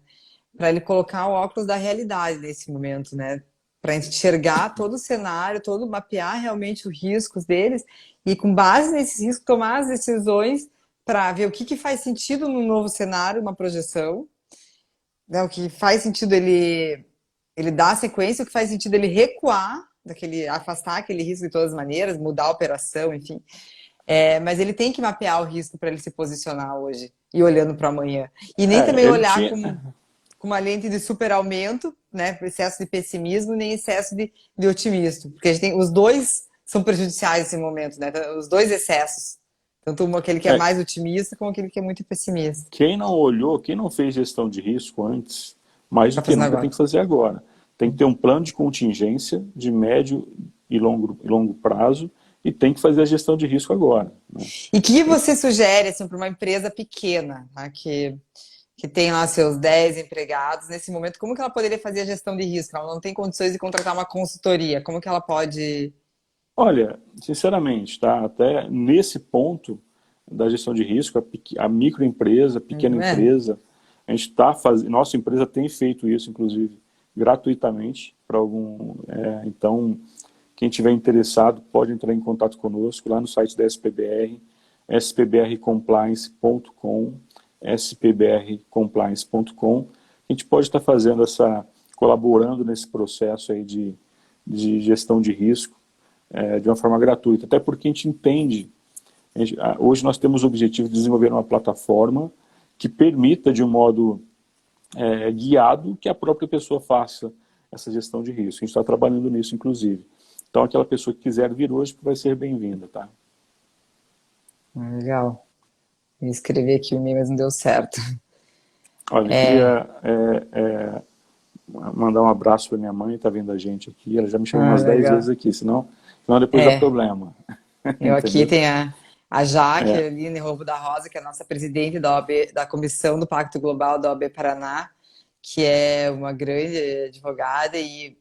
Para ele colocar o óculos da realidade nesse momento, né? Para enxergar todo o cenário, todo mapear realmente os riscos deles e com base nesses riscos tomar as decisões para ver o que faz sentido no novo cenário, uma projeção, né? O que faz sentido ele dar sequência, o que faz sentido ele recuar daquele, afastar aquele risco de todas as maneiras, mudar a operação, enfim. Mas ele tem que mapear o risco para ele se posicionar hoje e olhando para amanhã. E nem também Ele olhar tinha, com uma lente de super aumento, né? Excesso de pessimismo, nem excesso de otimismo. Porque a gente tem, os dois são prejudiciais nesse momento, né? Os dois excessos. Tanto aquele que é é, mais otimista, como aquele que é muito pessimista. quem não olhou, quem não fez gestão de risco antes, mais do Tá que fazendo nunca tem agora. que fazer agora. Tem que ter um plano de contingência de médio e longo prazo e tem que fazer a gestão de risco agora, né? E o que você sugere assim, para uma empresa pequena, né, que tem lá seus 10 empregados, nesse momento, como que ela poderia fazer a gestão de risco? Ela não tem condições de contratar uma consultoria. Como que ela pode. Olha, sinceramente, tá? Até nesse ponto da gestão de risco, a microempresa, a pequena É, empresa, a gente está fazendo, nossa empresa tem feito isso, inclusive, gratuitamente para algum. Então, quem tiver interessado pode entrar em contato conosco lá no site da SPBR, spbrcompliance.com, spbrcompliance.com. A gente pode estar fazendo colaborando nesse processo aí de gestão de risco de uma forma gratuita, até porque a gente entende, hoje nós temos o objetivo de desenvolver uma plataforma que permita, de um modo guiado, que a própria pessoa faça essa gestão de risco. A gente está trabalhando nisso, inclusive. Então, aquela pessoa que quiser vir hoje vai ser bem-vinda, tá? legal. Eu escrevi aqui o e-mail, mas não deu certo. Olha, eu É, queria mandar um abraço para minha mãe, está vendo a gente aqui. Ela já me chamou umas 10 vezes legal. aqui, senão depois dá É, problema. eu aqui Entendeu? tenho a Jaque É, Aline Roubo da Rosa, que é a nossa presidente da OAB, da Comissão do Pacto Global da OAB Paraná, que é uma grande advogada e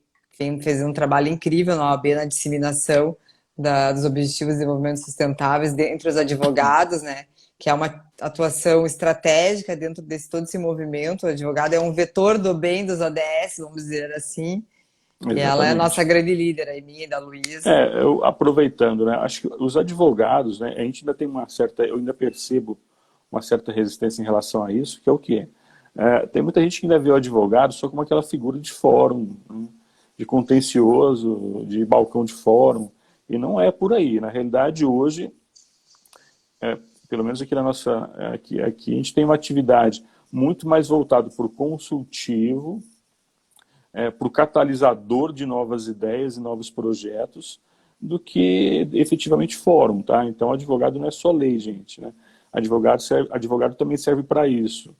fez um trabalho incrível na OAB na disseminação dos Objetivos de Desenvolvimento Sustentáveis entre os advogados, né? Que é uma atuação estratégica dentro desse todo esse movimento. O advogado é um vetor do bem dos ODS, vamos dizer assim. E ela é a nossa exatamente. grande líder, a minha e da Luísa. Eu aproveitando, né? Acho que os advogados, né? A gente ainda tem eu ainda percebo uma certa resistência em relação a isso, que é o quê? Tem muita gente que ainda vê o advogado só como aquela figura de fórum, né? De contencioso, de balcão de fórum, e não é por aí. Na realidade, hoje, pelo menos aqui na aqui a gente tem uma atividade muito mais voltada para o consultivo, para o catalisador de novas ideias e novos projetos, do que efetivamente fórum, tá? Então, advogado não é só lei, gente, né? Advogado também serve para isso,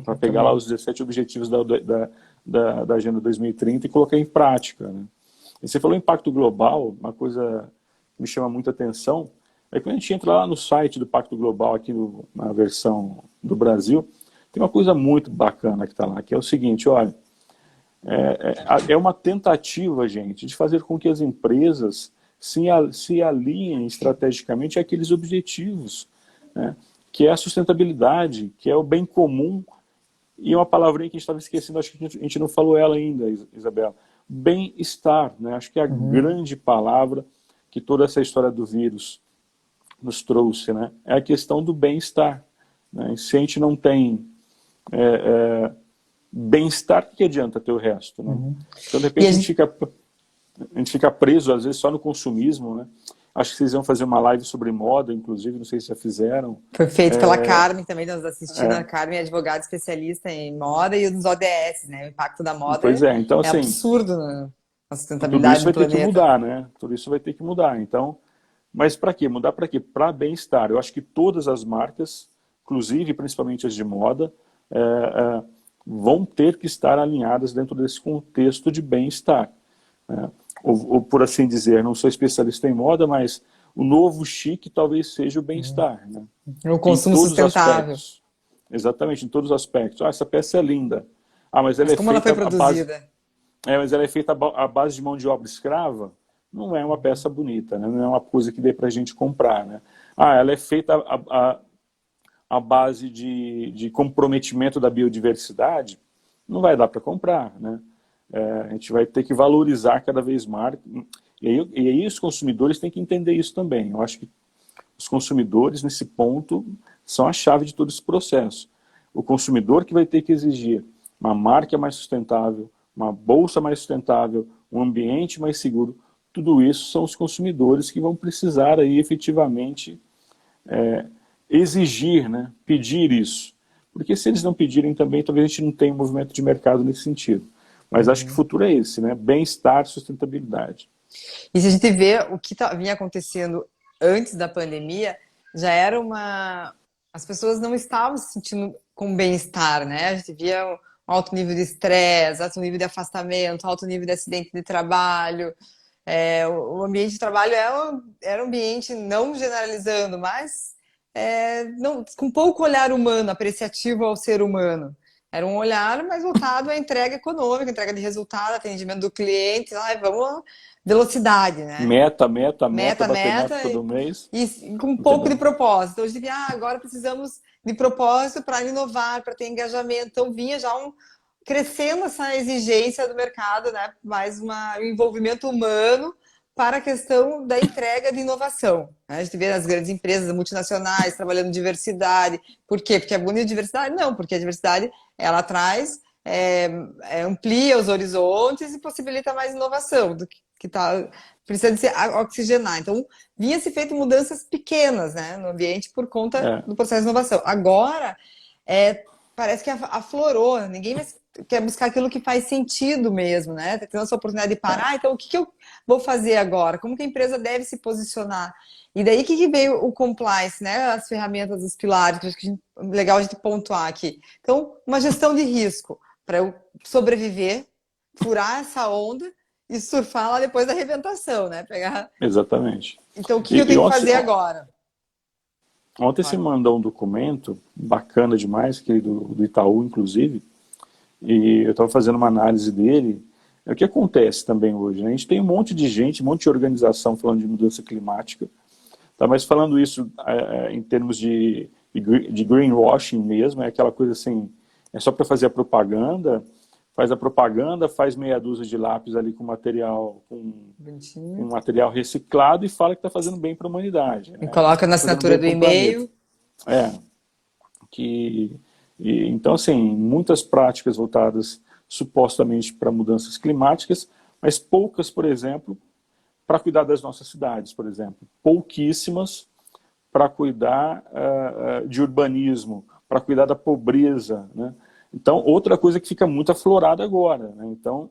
para pegar lá Também. os 17 objetivos da Agenda 2030 e colocar em prática, né? E você falou impacto global, uma coisa que me chama muita atenção, é que quando a gente entra lá no site do Pacto Global, aqui na versão do Brasil, tem uma coisa muito bacana que está lá, que é o seguinte, olha, é uma tentativa, gente, de fazer com que as empresas se alinhem estrategicamente àqueles objetivos, né? Que é a sustentabilidade, que é o bem comum, e uma palavrinha que a gente estava esquecendo, acho que a gente não falou ela ainda, Isabela, bem-estar, né? Acho que é a grande palavra que toda essa história do vírus nos trouxe, né? É a questão do bem-estar, né? E se a gente não tem bem-estar, o que adianta ter o resto, né? Então, de E repente, a gente fica preso, às vezes, só no consumismo, né? Acho que vocês iam fazer uma live sobre moda, inclusive, não sei se já fizeram. foi feito pela Carmen, também nos assistindo. A Carmen é advogada especialista em moda e nos ODS, né? O impacto da moda Pois é, então, é assim, absurdo na tudo sustentabilidade isso no vai ter que planeta. mudar, né? Tudo isso vai ter que mudar. Então, mas para quê? Mudar para quê? Para bem-estar. Eu acho que todas as marcas, inclusive principalmente as de moda, vão ter que estar alinhadas dentro desse contexto de bem-estar, né? Ou, por assim dizer, não sou especialista em moda, mas o novo chique talvez seja o bem-estar, né? O Em consumo todos os sustentável. aspectos. Exatamente, em todos os aspectos. Ah, essa peça é linda. Ah, mas ela Mas é como ela foi feita à base produzida? mas ela é feita à base de mão de obra escrava, não é uma peça bonita, né? Não é uma coisa que dê para a gente comprar, né? Ah, ela é feita à base de comprometimento da biodiversidade, não vai dar para comprar, né? A gente vai ter que valorizar cada vez mais. E aí os consumidores têm que entender isso também. Eu acho que os consumidores, nesse ponto, são a chave de todo esse processo. O consumidor que vai ter que exigir uma marca mais sustentável, uma bolsa mais sustentável, um ambiente mais seguro, tudo isso são os consumidores que vão precisar aí efetivamente exigir, né, pedir isso. Porque se eles não pedirem também, talvez a gente não tenha um movimento de mercado nesse sentido. Mas acho que o futuro é esse, né? Bem-estar, sustentabilidade. E se a gente vê o que vinha acontecendo antes da pandemia, já era uma. As pessoas não estavam se sentindo com bem-estar, né? A gente via um alto nível de estresse, alto nível de afastamento, alto nível de acidente de trabalho. O ambiente de trabalho era um ambiente, não generalizando, mas não, com pouco olhar humano, apreciativo ao ser humano. Era um olhar mais voltado à entrega econômica, entrega de resultado, atendimento do cliente, vamos velocidade, né? Meta, Meta, bater meta meta todo mês, e com um pouco de entendeu? propósito. Então, a gente via, agora precisamos de propósito para inovar, para ter engajamento. Então, vinha já crescendo essa exigência do mercado, né? Mais um envolvimento humano para a questão da entrega de inovação. A gente vê as grandes empresas multinacionais trabalhando diversidade. Por quê? Porque é bonita a diversidade? Não, porque a diversidade ela traz, amplia os horizontes e possibilita mais inovação do que tá, precisa de se oxigenar. Então, vinha se feito mudanças pequenas, né, no ambiente por conta É, do processo de inovação. Agora, parece que aflorou, ninguém mais quer buscar aquilo que faz sentido mesmo, né? Tá tendo essa oportunidade de parar, então o que eu vou fazer agora? Como que a empresa deve se posicionar? E daí que veio o compliance, né? As ferramentas, os pilares, que acho que legal a gente pontuar aqui. Então, uma gestão de risco para eu sobreviver, furar essa onda e surfar lá depois da arrebentação, né? Pegar. exatamente. Então, o que eu E tenho que ontem, fazer agora? ontem você Vai. mandou um documento bacana demais, que é do Itaú, inclusive, e eu estava fazendo uma análise dele. É o que acontece também hoje, né? A gente tem um monte de gente, um monte de organização falando de mudança climática, tá? Mas falando isso em termos de greenwashing mesmo, é aquela coisa assim, é só para fazer a propaganda, faz a propaganda, faz meia dúzia de lápis ali com material, com Bonitinho. material reciclado e fala que está fazendo bem para a humanidade, E né? coloca na Fazendo assinatura bem do para o planeta. e-mail. É, então, assim, muitas práticas voltadas supostamente para mudanças climáticas, mas poucas, por exemplo, para cuidar das nossas cidades, por exemplo. Pouquíssimas para cuidar de urbanismo, para cuidar da pobreza, né? Então, outra coisa que fica muito aflorada agora, né? Então,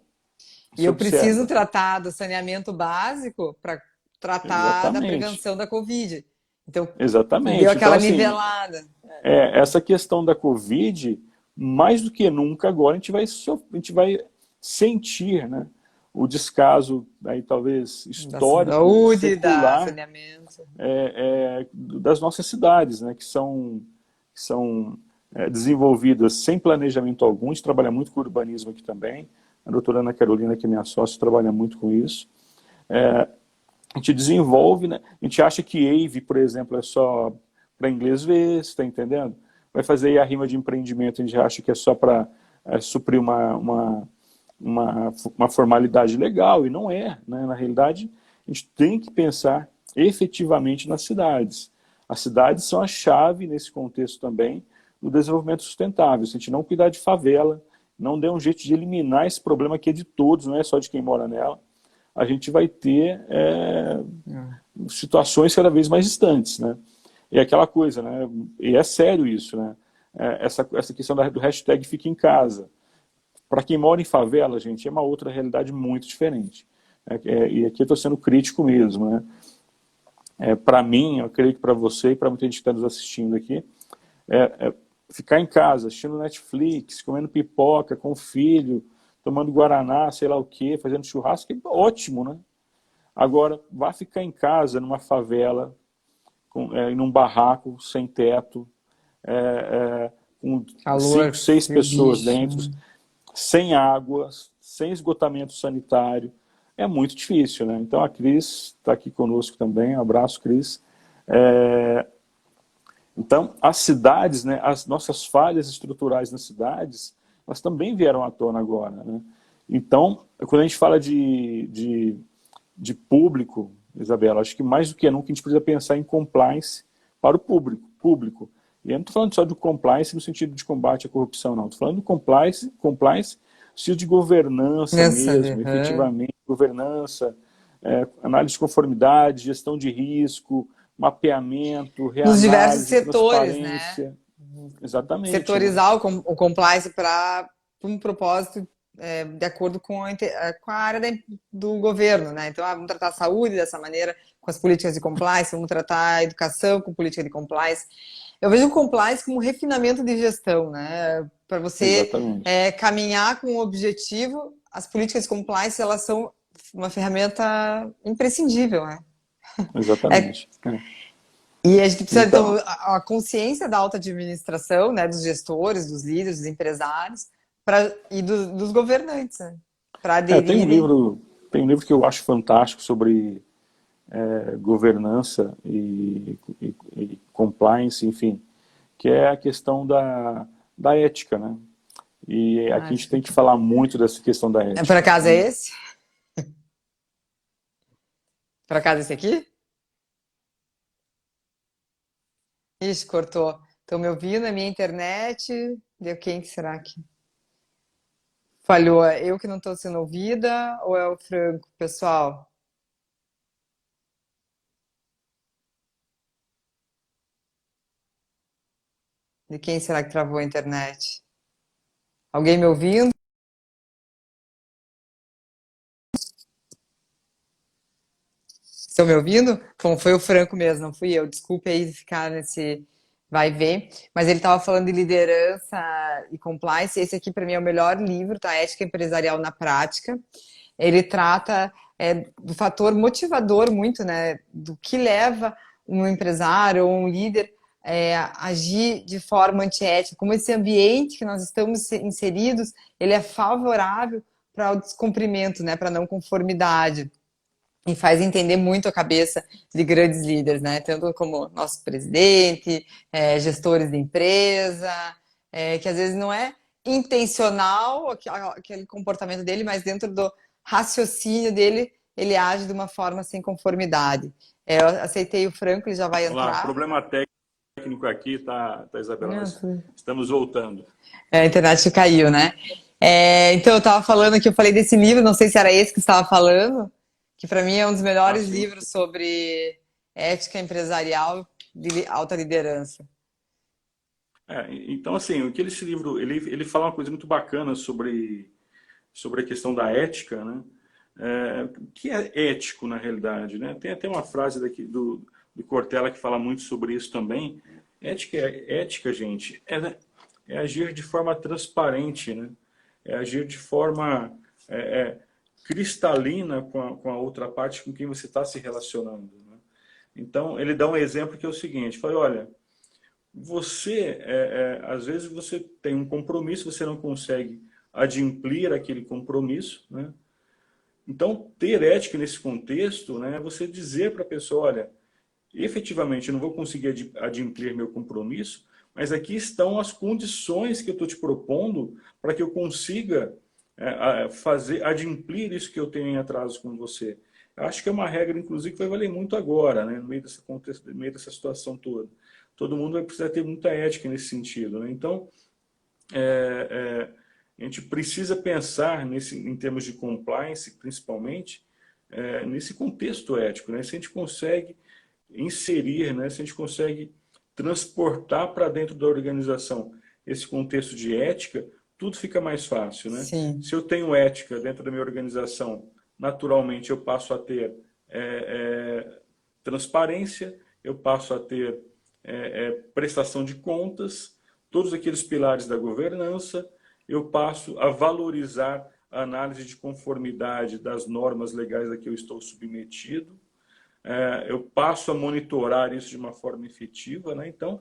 E Você eu preciso observa. tratar do saneamento básico para tratar da Exatamente. prevenção da Covid. Então, deu Exatamente. Então, aquela assim, nivelada. essa questão da Covid, mais do que nunca agora, a gente vai sentir, né, o descaso, aí, talvez Da histórico, saúde, da secular, saneamento. das nossas cidades, né, que são desenvolvidas sem planejamento algum. A gente trabalha muito com urbanismo aqui também. A doutora Ana Carolina, que é minha sócia, trabalha muito com isso. A gente desenvolve, né? A gente acha que AVE, por exemplo, é só para inglês ver, você está entendendo? Vai fazer aí a rima de empreendimento, a gente acha que é só para suprir uma formalidade legal, e não é, né? Na realidade, a gente tem que pensar efetivamente nas cidades. As cidades são a chave nesse contexto também do desenvolvimento sustentável. Se a gente não cuidar de favela, não der um jeito de eliminar esse problema que é de todos, não é só de quem mora nela, a gente vai ter situações cada vez mais distantes, né? E aquela coisa, né? E é sério isso, né? Essa questão do hashtag fica em casa. Para quem mora em favela, gente, é uma outra realidade muito diferente. E aqui eu estou sendo crítico mesmo, né? Para mim, eu creio que para você e para muita gente que está nos assistindo aqui, ficar em casa, assistindo Netflix, comendo pipoca com o filho, tomando guaraná, sei lá o quê, fazendo churrasco, é ótimo, né? Agora, vá ficar em casa, numa favela, em um barraco, sem teto, com Calor, 5, 6 frio, pessoas bicho. dentro, sem água, sem esgotamento sanitário. É muito difícil, né? Então a Cris está aqui conosco também. Um abraço, Cris. Então, as cidades, né, as nossas falhas estruturais nas cidades, elas também vieram à tona agora, né? Então, quando a gente fala de público, Isabela, acho que mais do que nunca a gente precisa pensar em compliance para o público. E eu não estou falando só do compliance no sentido de combate à corrupção, não. Estou falando do compliance no sentido de governança Nessa, mesmo, efetivamente, governança, análise de conformidade, gestão de risco, mapeamento, nos diversos reanálise, setores, né? transparência. Exatamente, né? Setorizar o compliance para um propósito de acordo com a área do governo, né? Então, vamos tratar a saúde dessa maneira, com as políticas de compliance, vamos tratar a educação com política de compliance. Eu vejo o compliance como um refinamento de gestão, né? Para você Exatamente. caminhar com um objetivo, as políticas de compliance, elas são uma ferramenta imprescindível, né? É, Exatamente. e a gente precisa, então, Então, a consciência da alta administração, né, dos gestores, dos líderes, dos empresários e dos governantes, né, para tem aderirem. tem um livro que eu acho fantástico sobre governança e compliance, enfim, que é a questão da ética, né? E aqui a gente tem que falar muito dessa questão da Por ética, acaso é né? esse? Por acaso é esse aqui? Ixi, cortou. Estão me ouvindo? A minha internet. Deu quem que será que falhou? É eu que não estou sendo ouvida ou é o Franco, pessoal? De quem será que travou a internet? Alguém me ouvindo? Estão me ouvindo? Bom, foi o Franco mesmo, não fui eu. Desculpe aí ficar nesse vai ver. Mas ele estava falando de liderança e compliance. Esse aqui, para mim, é o melhor livro, tá? Ética Empresarial na Prática. Ele trata do fator motivador muito, né? Do que leva um empresário ou um líder a agir de forma antiética. Como esse ambiente que nós estamos inseridos, ele é favorável para o descumprimento, né? Para a não conformidade. E faz entender muito a cabeça de grandes líderes, né? Tanto como nosso presidente, gestores de empresa, que às vezes não é intencional aquele comportamento dele, mas dentro do raciocínio dele, ele age de uma forma sem conformidade. Eu aceitei o Franco, ele já vai Olá, entrar. problema técnico aqui, tá, Isabela, Não, mas estamos voltando. a internet caiu, né? Então, eu estava falando que eu falei desse livro, não sei se era esse que estava falando, que para mim é um dos Ah, melhores sim. livros sobre ética empresarial de alta liderança. Então, assim, esse livro, ele fala uma coisa muito bacana sobre a questão da ética, né? O que é ético na realidade, né? Tem até uma frase daqui do Cortella que fala muito sobre isso também. Ética, gente, é agir de forma transparente, né? É agir de forma cristalina com a outra parte com quem você está se relacionando, né? Então, ele dá um exemplo que é o seguinte, fala, olha, você, às vezes você tem um compromisso, você não consegue adimplir aquele compromisso, né? Então, ter ética nesse contexto, né, é você dizer para a pessoa, olha, efetivamente eu não vou conseguir adimplir meu compromisso, mas aqui estão as condições que eu estou te propondo para que eu consiga adimplir isso que eu tenho em atraso com você. Eu acho que é uma regra, inclusive, que vai valer muito agora, né, no meio desse contexto, no meio dessa situação toda. Todo mundo vai precisar ter muita ética nesse sentido, né? Então, a gente precisa pensar em termos de compliance, principalmente, nesse contexto ético, né? Se a gente consegue inserir, né? Se a gente consegue transportar para dentro da organização esse contexto de ética, tudo fica mais fácil, né? Sim. Se eu tenho ética dentro da minha organização, naturalmente eu passo a ter transparência, eu passo a ter prestação de contas, todos aqueles pilares da governança, eu passo a valorizar a análise de conformidade das normas legais a que eu estou submetido, eu passo a monitorar isso de uma forma efetiva, né? Então,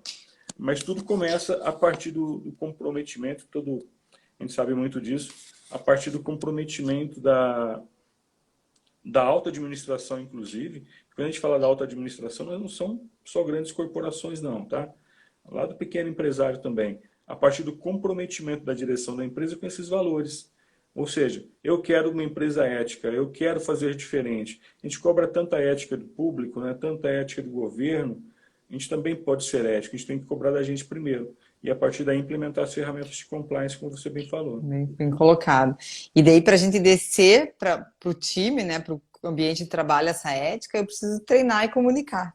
mas tudo começa a partir do comprometimento, a gente sabe muito disso, a partir do comprometimento da alta administração, inclusive. Quando a gente fala da alta administração, nós não são só grandes corporações, não, tá? Lá do pequeno empresário também. A partir do comprometimento da direção da empresa com esses valores. Ou seja, eu quero uma empresa ética, eu quero fazer diferente. A gente cobra tanta ética do público, né, tanta ética do governo, a gente também pode ser ético, a gente tem que cobrar da gente primeiro. E a partir daí implementar as ferramentas de compliance, como você bem falou. Bem colocado. E daí, para a gente descer para o time, né, para o ambiente de trabalho, essa ética, eu preciso treinar e comunicar.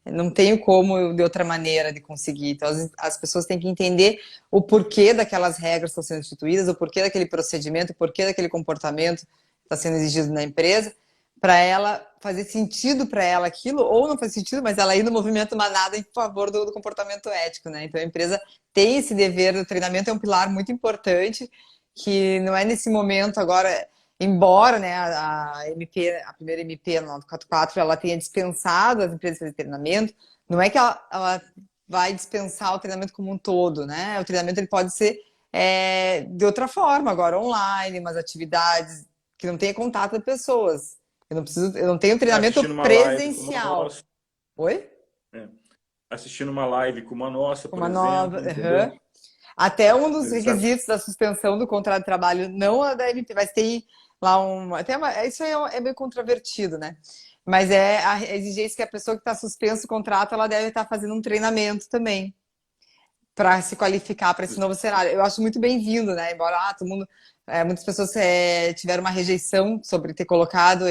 Eu não tenho como de outra maneira de conseguir. Então, as pessoas têm que entender o porquê daquelas regras que estão sendo instituídas, o porquê daquele procedimento, o porquê daquele comportamento que está sendo exigido na empresa, para ela fazer sentido para ela aquilo, ou não faz sentido, mas ela ir no movimento manada em favor do comportamento ético, né? Então a empresa tem esse dever, o treinamento é um pilar muito importante, que não é nesse momento agora, embora, né, a primeira MP, a 944, ela tenha dispensado as empresas de treinamento, não é que ela vai dispensar o treinamento como um todo, né? O treinamento ele pode ser de outra forma, agora online, umas atividades que não tenha contato de pessoas. Eu não tenho treinamento Assistindo uma live como a presencial. nossa. Oi? Assistindo uma live como a nossa, por Uma nova. exemplo, entendeu? Até um dos Exato. requisitos da suspensão do contrato de trabalho, não a da MP, mas tem lá isso aí é meio controvertido, né? Mas é a exigência que a pessoa que está suspenso o contrato, ela deve estar fazendo um treinamento também para se qualificar para esse novo cenário. Eu acho muito bem-vindo, né? Embora todo mundo, muitas pessoas tiveram uma rejeição sobre ter colocado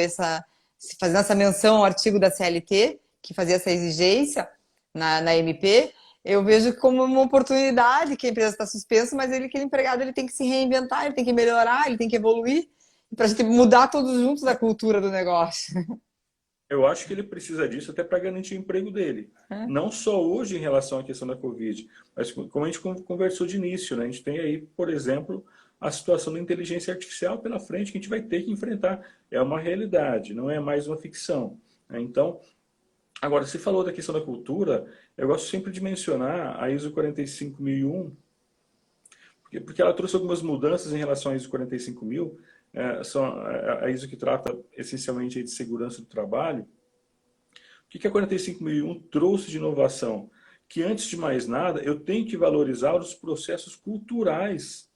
fazendo essa menção ao artigo da CLT, que fazia essa exigência na MP, eu vejo como uma oportunidade que a empresa está suspensa, mas aquele empregado ele tem que se reinventar, ele tem que melhorar, ele tem que evoluir, para a gente mudar todos juntos a cultura do negócio. Eu acho que ele precisa disso até para garantir o emprego dele. Não só hoje em relação à questão da Covid, mas como a gente conversou de início, né? A gente tem aí, por exemplo, a situação da inteligência artificial pela frente que a gente vai ter que enfrentar. É uma realidade, não é mais uma ficção, né? Então, agora, você falou da questão da cultura, eu gosto sempre de mencionar a ISO 45001, porque ela trouxe algumas mudanças em relação à ISO 45000, são a ISO que trata essencialmente de segurança do trabalho. O que a 45001 trouxe de inovação? Que antes de mais nada, eu tenho que valorizar os processos culturais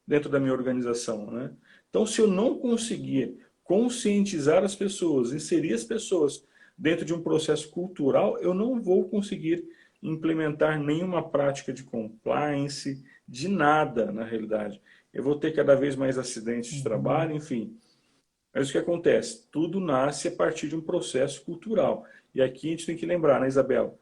dentro da minha organização, né? Então, se eu não conseguir conscientizar as pessoas, inserir as pessoas dentro de um processo cultural, eu não vou conseguir implementar nenhuma prática de compliance, de nada, na realidade. Eu vou ter cada vez mais acidentes de trabalho, enfim. Mas o que acontece? Tudo nasce a partir de um processo cultural. E aqui a gente tem que lembrar, né, Isabela?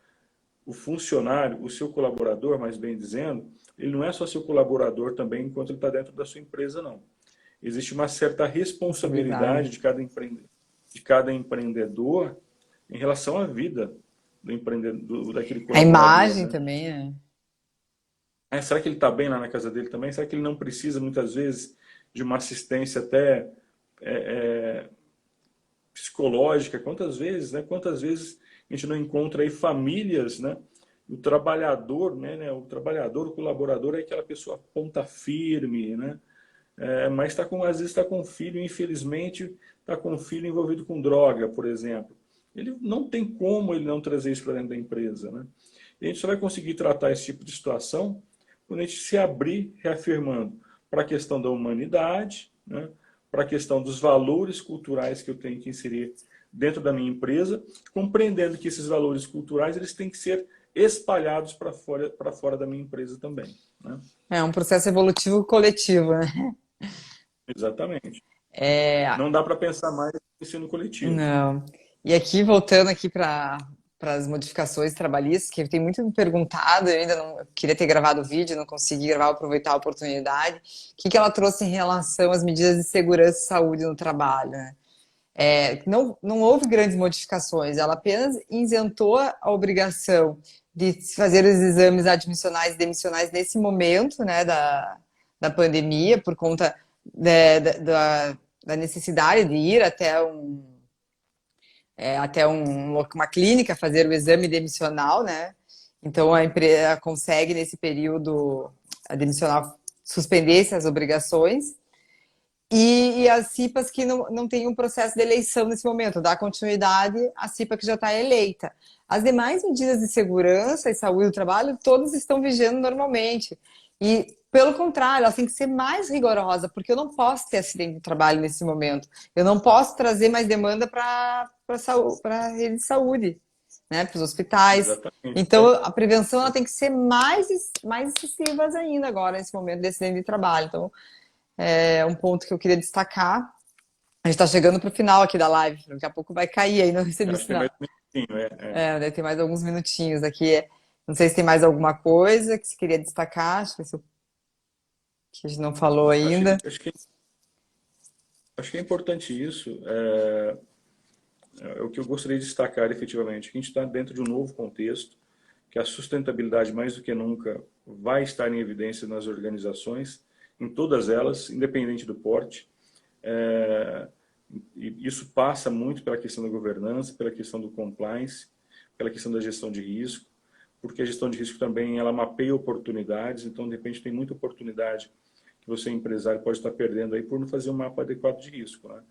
O funcionário, o seu colaborador, mais bem dizendo, ele não é só seu colaborador também enquanto ele está dentro da sua empresa, não. existe uma certa responsabilidade Verdade. de cada empreendedor em relação à vida do empreendedor, daquele A colaborador, imagem né? também, né? Será que ele está bem lá na casa dele também? Será que ele não precisa, muitas vezes, de uma assistência até psicológica? Quantas vezes, né? Quantas vezes a gente não encontra aí famílias, né? O trabalhador, o trabalhador, o colaborador é aquela pessoa ponta firme, né? Mas às vezes está com um filho, infelizmente, está com um filho envolvido com droga, por exemplo. Ele não tem como ele não trazer isso para dentro da empresa, né? E a gente só vai conseguir tratar esse tipo de situação quando a gente se abrir, reafirmando para a questão da humanidade, né? Para a questão dos valores culturais que eu tenho que inserir dentro da minha empresa, compreendendo que esses valores culturais eles têm que ser espalhados para fora da minha empresa também, né? É um processo evolutivo coletivo, né? Exatamente. É, Não dá para pensar mais em ensino coletivo. não. E aqui, voltando aqui para as modificações trabalhistas, que tem muito me perguntado, eu ainda não eu queria ter gravado o vídeo, não consegui gravar, aproveitar a oportunidade. O que ela trouxe em relação às medidas de segurança e saúde no trabalho, né? Não houve grandes modificações, ela apenas isentou a obrigação de se fazer os exames admissionais e demissionais nesse momento, né, da pandemia, por conta da necessidade de ir uma clínica fazer o exame demissional, né? Então a empresa consegue, nesse período a demissional, suspender essas obrigações. E as CIPAs que não têm um processo de eleição nesse momento, dá continuidade à CIPA que já está eleita. As demais medidas de segurança e saúde do trabalho, todas estão vigendo normalmente. E, pelo contrário, elas têm que ser mais rigorosas, porque eu não posso ter acidente de trabalho nesse momento. Eu não posso trazer mais demanda para a rede de saúde, né, para os hospitais. Exatamente. Então, a prevenção ela tem que ser mais excessivas ainda agora, nesse momento de acidente de trabalho. Então, é um ponto que eu queria destacar. A gente está chegando para o final aqui da live, daqui a pouco vai cair aí, não recebi Acho que tem sinal. mais um minutinho. Deve ter mais alguns minutinhos aqui. Não sei se tem mais alguma coisa que você queria destacar, acho que a gente não falou Acho ainda. que, acho que, acho que é importante isso. O que eu gostaria de destacar efetivamente, que a gente está dentro de um novo contexto, que a sustentabilidade, mais do que nunca, vai estar em evidência nas organizações, em todas elas, independente do porte. E isso passa muito pela questão da governança, pela questão do compliance, pela questão da gestão de risco, porque a gestão de risco também ela mapeia oportunidades, então de repente tem muita oportunidade que você, empresário, pode estar perdendo aí por não fazer um mapa adequado de risco, né?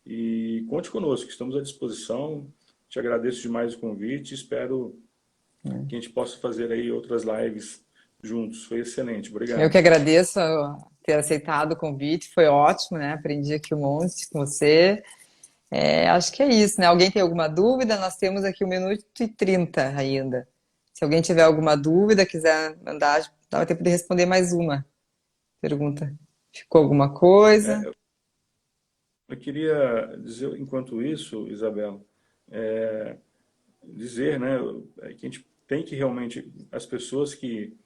E conte conosco, estamos à disposição. Te agradeço demais o convite, espero que a gente possa fazer aí outras lives juntos. Foi excelente, Eu que obrigado. agradeço ter aceitado o convite, foi ótimo, né? Aprendi aqui um monte com você. Acho que é isso, né? Alguém tem alguma dúvida? Nós temos aqui 1 minuto e 30 ainda. Se alguém tiver alguma dúvida, quiser mandar, dá tempo de responder mais uma pergunta. Ficou alguma coisa? Eu queria dizer, enquanto isso, Isabela, dizer, né, que a gente tem que realmente, as pessoas que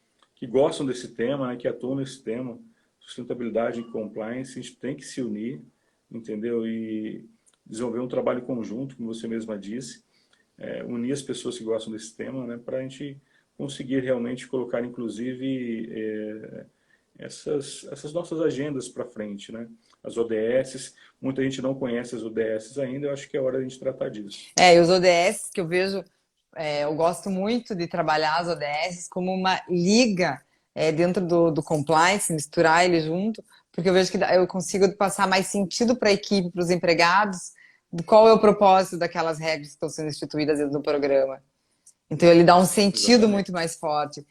gostam desse tema, né, que atuam nesse tema, sustentabilidade e compliance, a gente tem que se unir, entendeu? E desenvolver um trabalho conjunto, como você mesma disse, unir as pessoas que gostam desse tema, né, para a gente conseguir realmente colocar, inclusive, essas nossas agendas para frente, né? As ODS, muita gente não conhece as ODS ainda, eu acho que é hora de a gente tratar disso. E os ODS que eu vejo, eu gosto muito de trabalhar as ODS como uma liga dentro do compliance, misturar ele junto, porque eu vejo que eu consigo passar mais sentido para a equipe, para os empregados, de qual é o propósito daquelas regras que estão sendo instituídas dentro do programa. Então ele dá um sentido Exatamente. muito mais forte.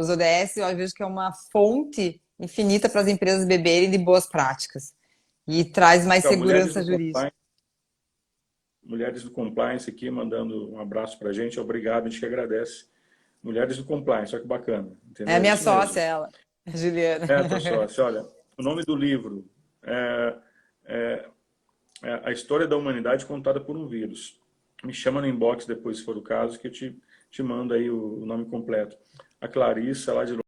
Os ODS eu vejo que é uma fonte infinita para as empresas beberem de boas práticas e traz mais Então, segurança jurídica. Mulheres do Compliance aqui mandando um abraço para a gente, obrigado, a gente que agradece. Mulheres do Compliance, olha que bacana, É a entendeu? É minha isso sócia, mesmo. ela, a Juliana. Tua sócia, olha, o nome do livro é A História da Humanidade Contada por um Vírus. Me chama no inbox depois, se for o caso, que eu te mando aí o nome completo. A Clarissa, lá de